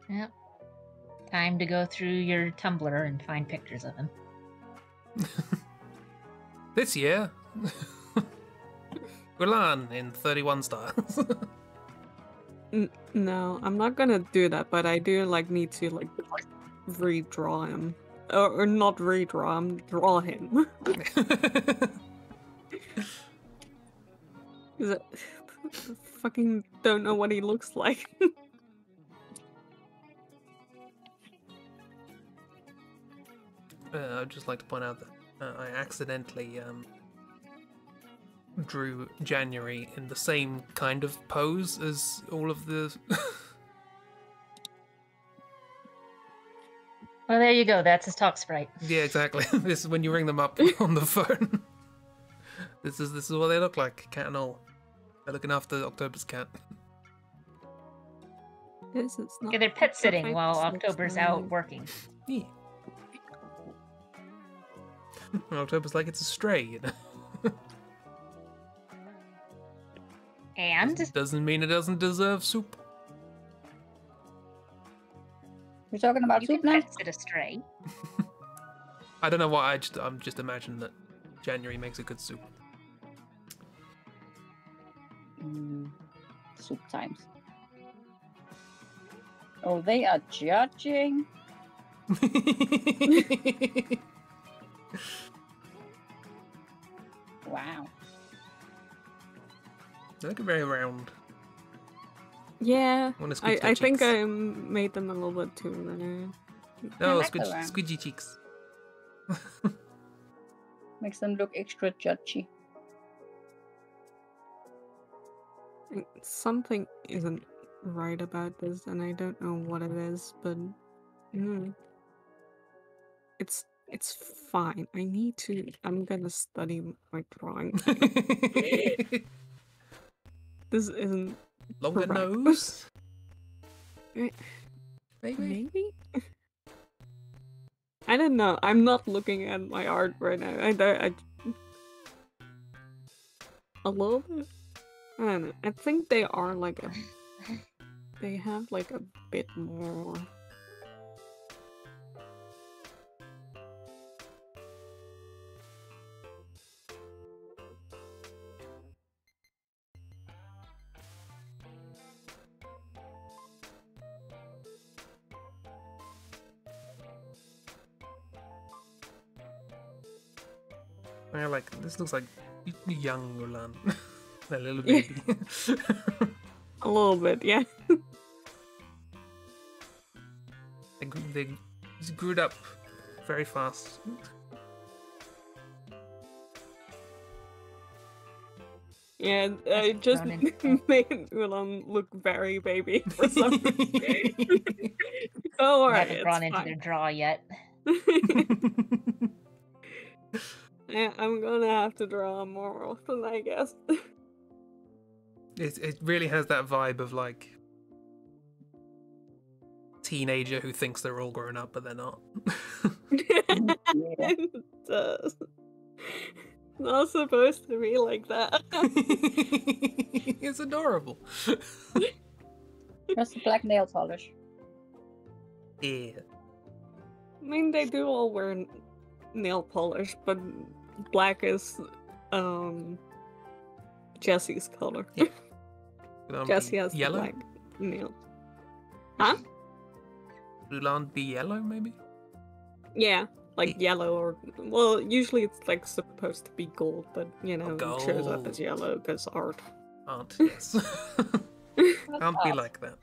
Yep. Time to go through your Tumblr and find pictures of him. this year, Gulan in 31 styles. no, I'm not gonna do that. But I do like need to like redraw him, or not redraw him, draw him. Fucking don't know what he looks like. I'd just like to point out that I accidentally drew January in the same kind of pose as all of the... Well, there you go. That's his talk sprite. Yeah, exactly. This is when you ring them up on the phone. This is what they look like, cat and all. They're looking after October's cat. This is not. Yeah, they're pet sitting perfect, while so October's it's out fine. working. Yeah. October's like it's a stray, you know. And Doesn't mean it doesn't deserve soup. We're talking about you soup can now? pet sit a stray. I don't know why. I'm just imagining that January makes a good soup. Soup times. Oh, they are judging. Wow. They look very round. Yeah, Wanna squeeze their I think cheeks. I made them a little bit too linear. No, like the round. squidgy cheeks. Makes them look extra judgy. Something isn't right about this, and I don't know what it is, but it's fine. I'm gonna study my drawing. This isn't Longer correct. nose. Maybe. Maybe. I don't know. I'm not looking at my art right now. I a little bit. I don't know. I think they are like they have like a bit more. I like this. Looks like young Ulan, a little baby. A little bit, yeah. They grew up very fast. Yeah, it just made Ulan look very baby for some reason. Oh, I alright, haven't it's drawn into fine. their draw yet. Yeah, I'm gonna have to draw more often, I guess. It really has that vibe of like teenager who thinks they're all grown up but they're not. It does. Not supposed to be like that. It's adorable. Just a black nail polish. Yeah. I mean, they do all wear nail polish, but black is Jesse's color. Yeah. Jesse has yellow? black nails. Huh? Blonde be yellow, maybe? Yeah, like yellow or well, usually it's like supposed to be gold, but you know, it shows up as gold. yellow because art. Aren't, yes. Can't be like that.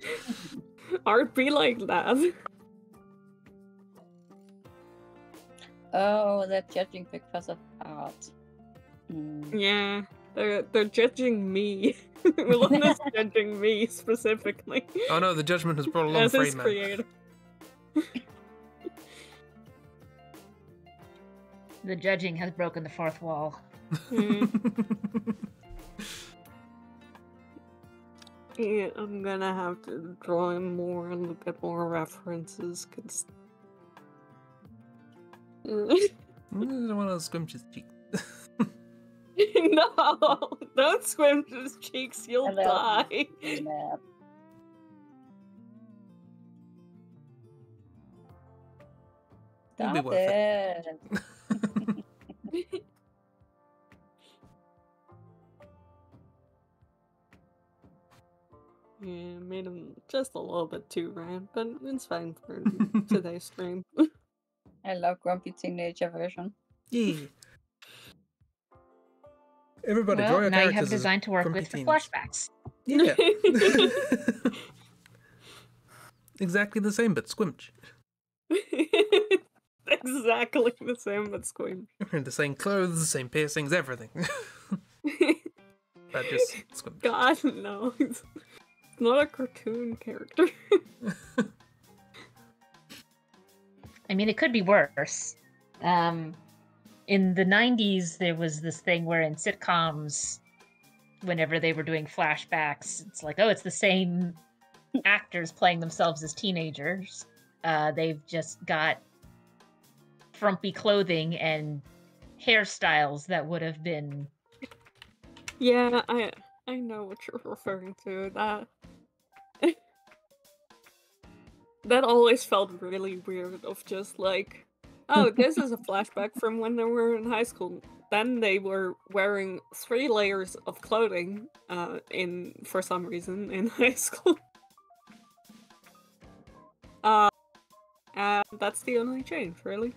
Art be like that. Oh, they're judging because of art. Yeah, they're judging me. One is judging me specifically. Oh no, the judgment has brought along As his Freeman. creator. The judging has broken the fourth wall. Yeah, I'm gonna have to draw in more and look at more references, cause... One of those scrumptious cheeks. No! Don't squinch his cheeks, you'll Hello. die! Yeah. It'll be Stop worth it. it. Yeah, made him just a little bit too round, but it's fine for today's stream. I love grumpy teenager version. Yeah. Everybody, draw Well, your now you have a characters as design to work grumpy with for teens. flashbacks. Yeah. Exactly the same, but squimch. Exactly the same, but squinch. The same clothes, the same piercings, everything. But just squimch. God, no. It's not a cartoon character. I mean, it could be worse. In the 90s, there was this thing where in sitcoms, whenever they were doing flashbacks, it's like, oh, it's the same actors playing themselves as teenagers. They've just got frumpy clothing and hairstyles that would have been... Yeah, I know what you're referring to. That always felt really weird of just like, oh, this is a flashback from when they were in high school. Then they were wearing 3 layers of clothing for some reason in high school. And that's the only change, really.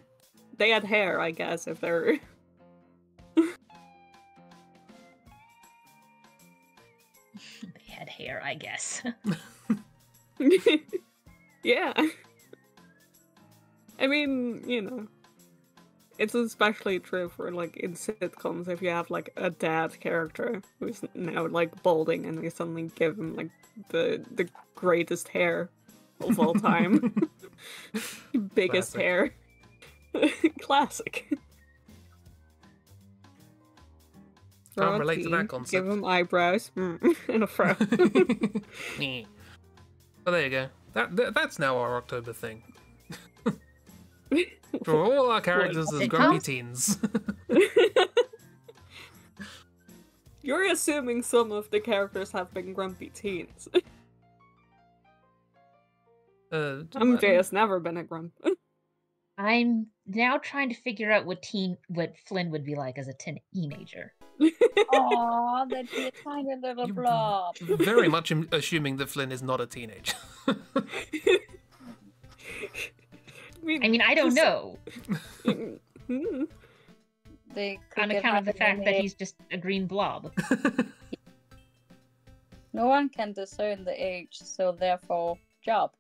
They had hair, I guess, if they're... They had hair, I guess. Yeah. I mean, you know, it's especially true for, like, in sitcoms, if you have, like, a dad character who's now, like, balding and they suddenly give him, like, the greatest hair of all time. Biggest Classic. hair. Classic. Can't relate to Teen, that concept. Give him eyebrows and a fro. Yeah. Well, there you go. That's now our October thing. Draw all our characters as Sitcoms? grumpy teens. You're assuming some of the characters have been grumpy teens. MJ has never been a grump. I'm now trying to figure out what Flynn would be like as a teenager. Aww, that'd be a tiny little You blob. very much assuming that Flynn is not a teenager. I mean, I don't know. They On could account of the have fact that any- he's just a green blob. No one can discern the age, so therefore, job.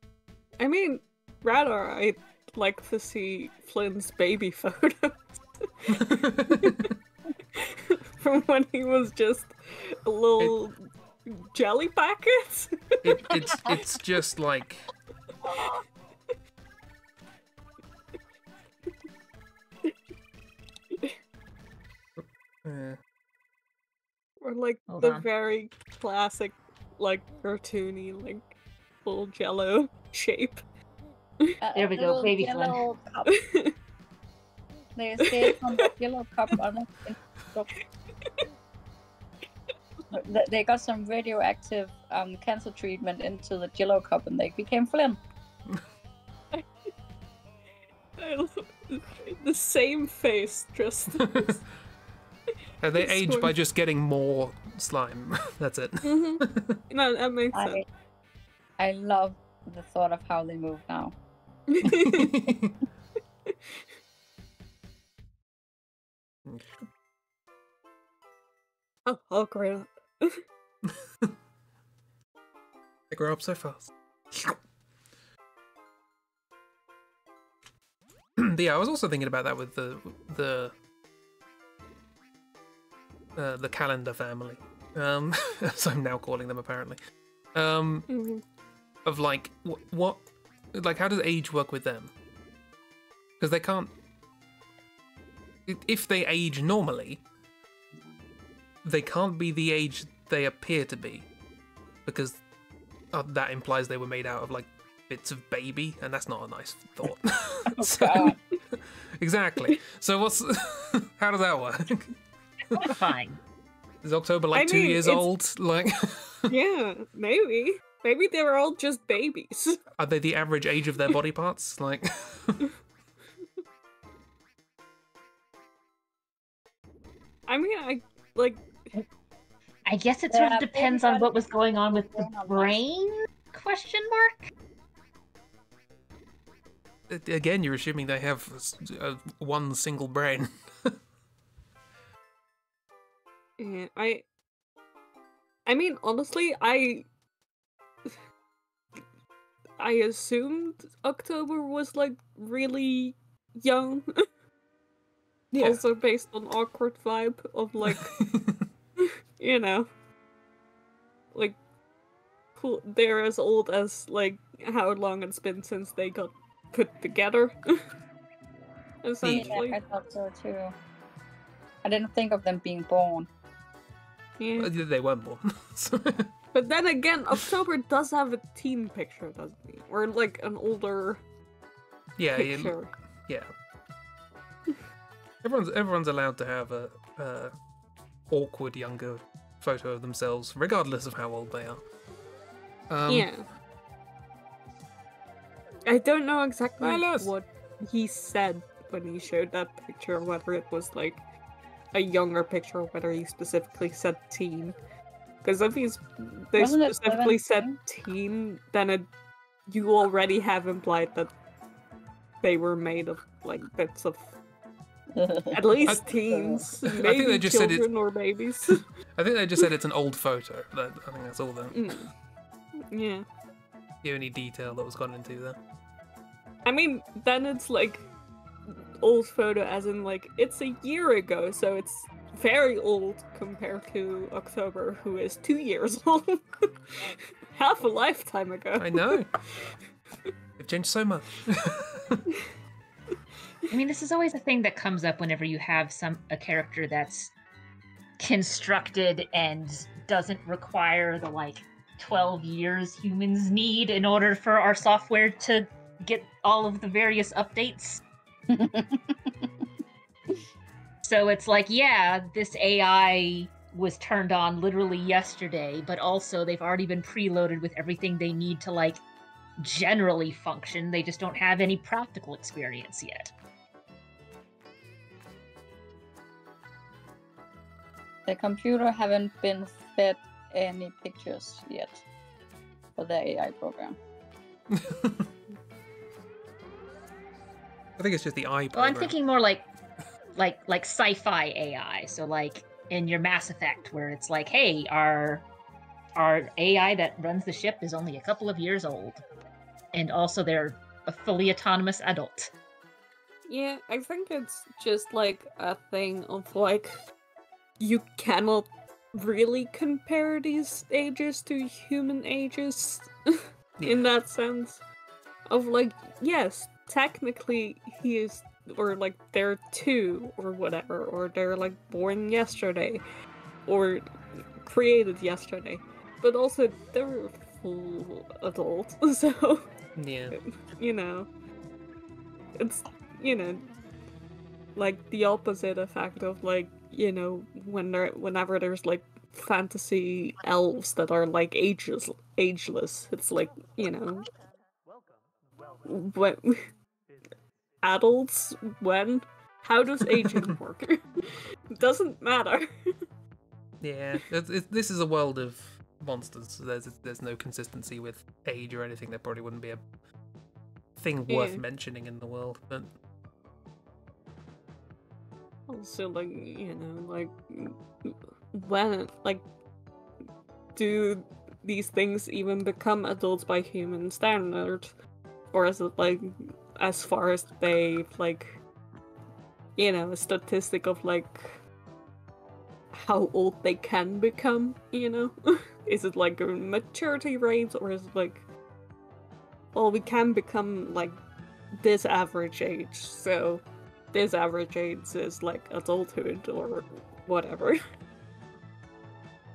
I mean, rather, I'd like to see Flynn's baby photos. From when he was just a little jelly packet. It's just like... Or like Hold the on. very classic, like cartoony, like little jello shape. There we go, Little baby Flynn. yellow cup. They escaped from the yellow cup almost in shock. They got some radioactive cancer treatment into the yellow cup and they became Flynn. I love the same face, just. They age by just getting more slime. That's it. Mm-hmm. No, that makes sense. I love the thought of how they move now. Oh, I'll grow up. They grow up so fast. Yeah, I was also thinking about that with the calendar family, as I'm now calling them apparently. Of like what, like how does age work with them? Because they can't. If they age normally, they can't be the age they appear to be, because that implies they were made out of like bits of baby, and that's not a nice thought. God. Exactly. So how does that work? Fine. Is October like 2 years old? Like, yeah, maybe they were all just babies. are they the average age of their body parts? Like, I mean, I guess it sort of depends on what was going on with the brain? Question mark? again, you're assuming they have one single brain. Yeah, I mean, honestly, I assumed October was like really young. Yeah. Also based on awkward vibe of like, you know, like cool. They're as old as like how long it's been since they got put together. Essentially. Yeah, I thought so too. I didn't think of them being born. Yeah. They weren't born. But then again, October does have a teen picture, doesn't he? Or like an older picture. Yeah. Everyone's allowed to have a awkward younger photo of themselves, regardless of how old they are. Yeah. I don't know exactly Alice. what he said when he showed that picture, whether it was like a younger picture or whether he specifically said teen. Because if they Wasn't it specifically said 17? teen, then you already have implied that they were made of like bits of at least teens. Maybe I think they just children said or babies. I think they just said it's an old photo. I think that's all that. Yeah. The only detail that was gone into there. I mean, then it's like old photo as in like it's a year ago, so it's very old compared to October, who is 2 years old. Half a lifetime ago. I know. They've changed so much. I mean, this is always a thing that comes up whenever you have a character that's constructed and doesn't require the like 12 years humans need in order for our software to get all of the various updates. So it's like, yeah, this AI was turned on literally yesterday, but also they've already been preloaded with everything they need to like generally function. They just don't have any practical experience yet. The computer haven't been fed any pictures yet for the AI program. I think it's just the eye program. Well, I'm thinking more like sci-fi AI. So like in your Mass Effect, where it's like, hey, our AI that runs the ship is only a couple of years old, and also they're a fully autonomous adult. Yeah, I think it's just like a thing of like you cannot really compare these ages to human ages in that sense of like, yes, technically he is, or like they're 2 or whatever, or they're like born yesterday or created yesterday, but also they're full adult, so yeah, you know, it's, you know, like the opposite effect of like, you know, whenever there's like fantasy elves that are like ageless. It's like, you know, when adults, when, how does aging work? Doesn't matter. Yeah, this is a world of monsters. So there's no consistency with age or anything. There probably wouldn't be a thing worth Yeah. mentioning in the world. But Also, like, you know, like, when, like, do these things even become adults by human standards? Or is it, like, as far as they, like, you know, a statistic of, like, how old they can become, you know? Is it, like, a maturity rate, or is it, like, well, we can become, like, this average age, so this average age is, like, adulthood, or whatever.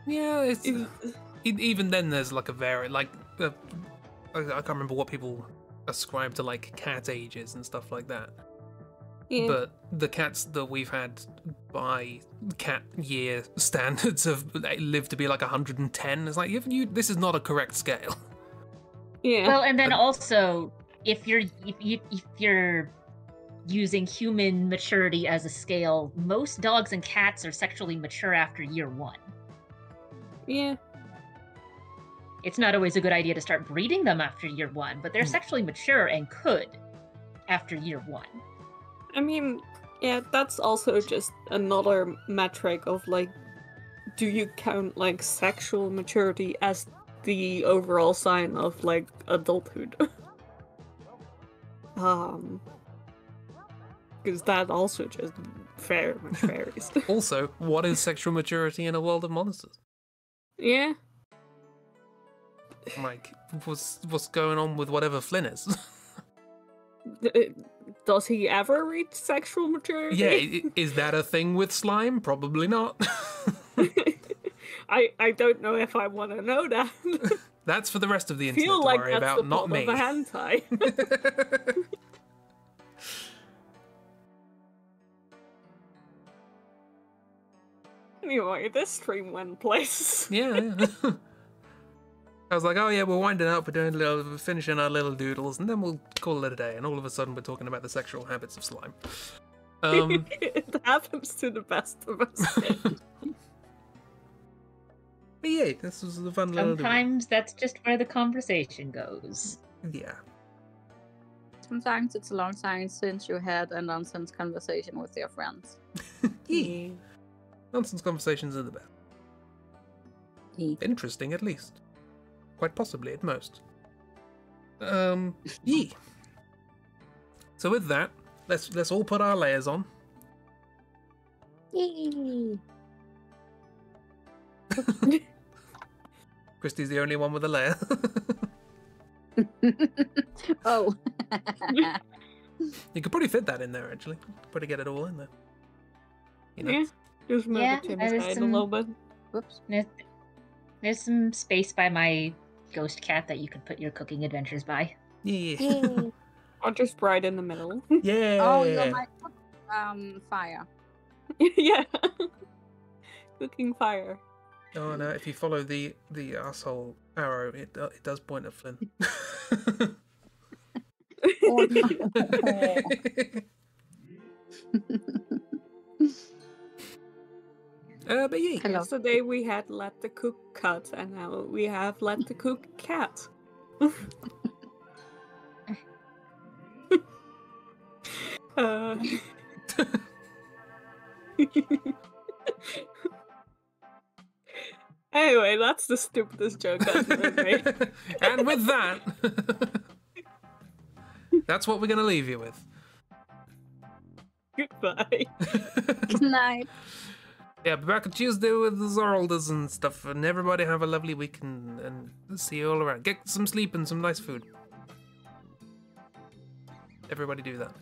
yeah, it's even then there's like a like I can't remember what people ascribe to like cat ages and stuff like that. Yeah. But the cats that we've had by cat year standards have lived to be like 110. It's like this is not a correct scale. Yeah. Well, and then also if you're using human maturity as a scale, most dogs and cats are sexually mature after year 1. Yeah. It's not always a good idea to start breeding them after year 1, but they're sexually mature and could after year 1. I mean, yeah, that's also just another metric of, like, do you count, like, sexual maturity as the overall sign of, like, adulthood? Because that also just very much varies. Also, what is sexual maturity in a world of monsters? Yeah. Like, what's going on with whatever Flynn is? Does he ever reach sexual maturity? Yeah, is that a thing with slime? Probably not. I don't know if I want to know that. That's for the rest of the I internet feel to like worry that's about, the not plot me. of a hentai. Anyway, this stream went places. Yeah. I was like, oh yeah, we're winding up, we're finishing our little doodles, and then we'll call it a day. And all of a sudden, we're talking about the sexual habits of slime. It happens to the best of us. But yeah, this was a fun little. Sometimes that's just where the conversation goes. Yeah. Sometimes it's a long time since you had a nonsense conversation with your friends. Yeah. Nonsense conversations are the best. Yeah. Interesting, at least. Quite possibly, at most. Yeah. So with that, let's all put our layers on. Yay. Christy's the only one with a layer. Oh. You could probably fit that in there, actually. Probably get it all in there. You know? Yeah, just move Yeah, it to the there's side a some- little bit. Whoops. There's some space by my ghost cat that you could put your cooking adventures by. Yeah. Or just right in the middle. Yeah. Oh, you're my fire. Yeah. Cooking fire. Oh no! If you follow the asshole arrow, it does point at Flynn. Oh, no. But yeah. Hello. Yesterday we had let the cook cut, and now we have let the cook cat. uh... Anyway, that's the stupidest joke I've ever made. And with that, that's what we're gonna leave you with. Goodbye. Good night. Yeah, be back on Tuesday with the Zoraldas and stuff, and everybody have a lovely week and see you all around. Get some sleep and some nice food. Everybody do that.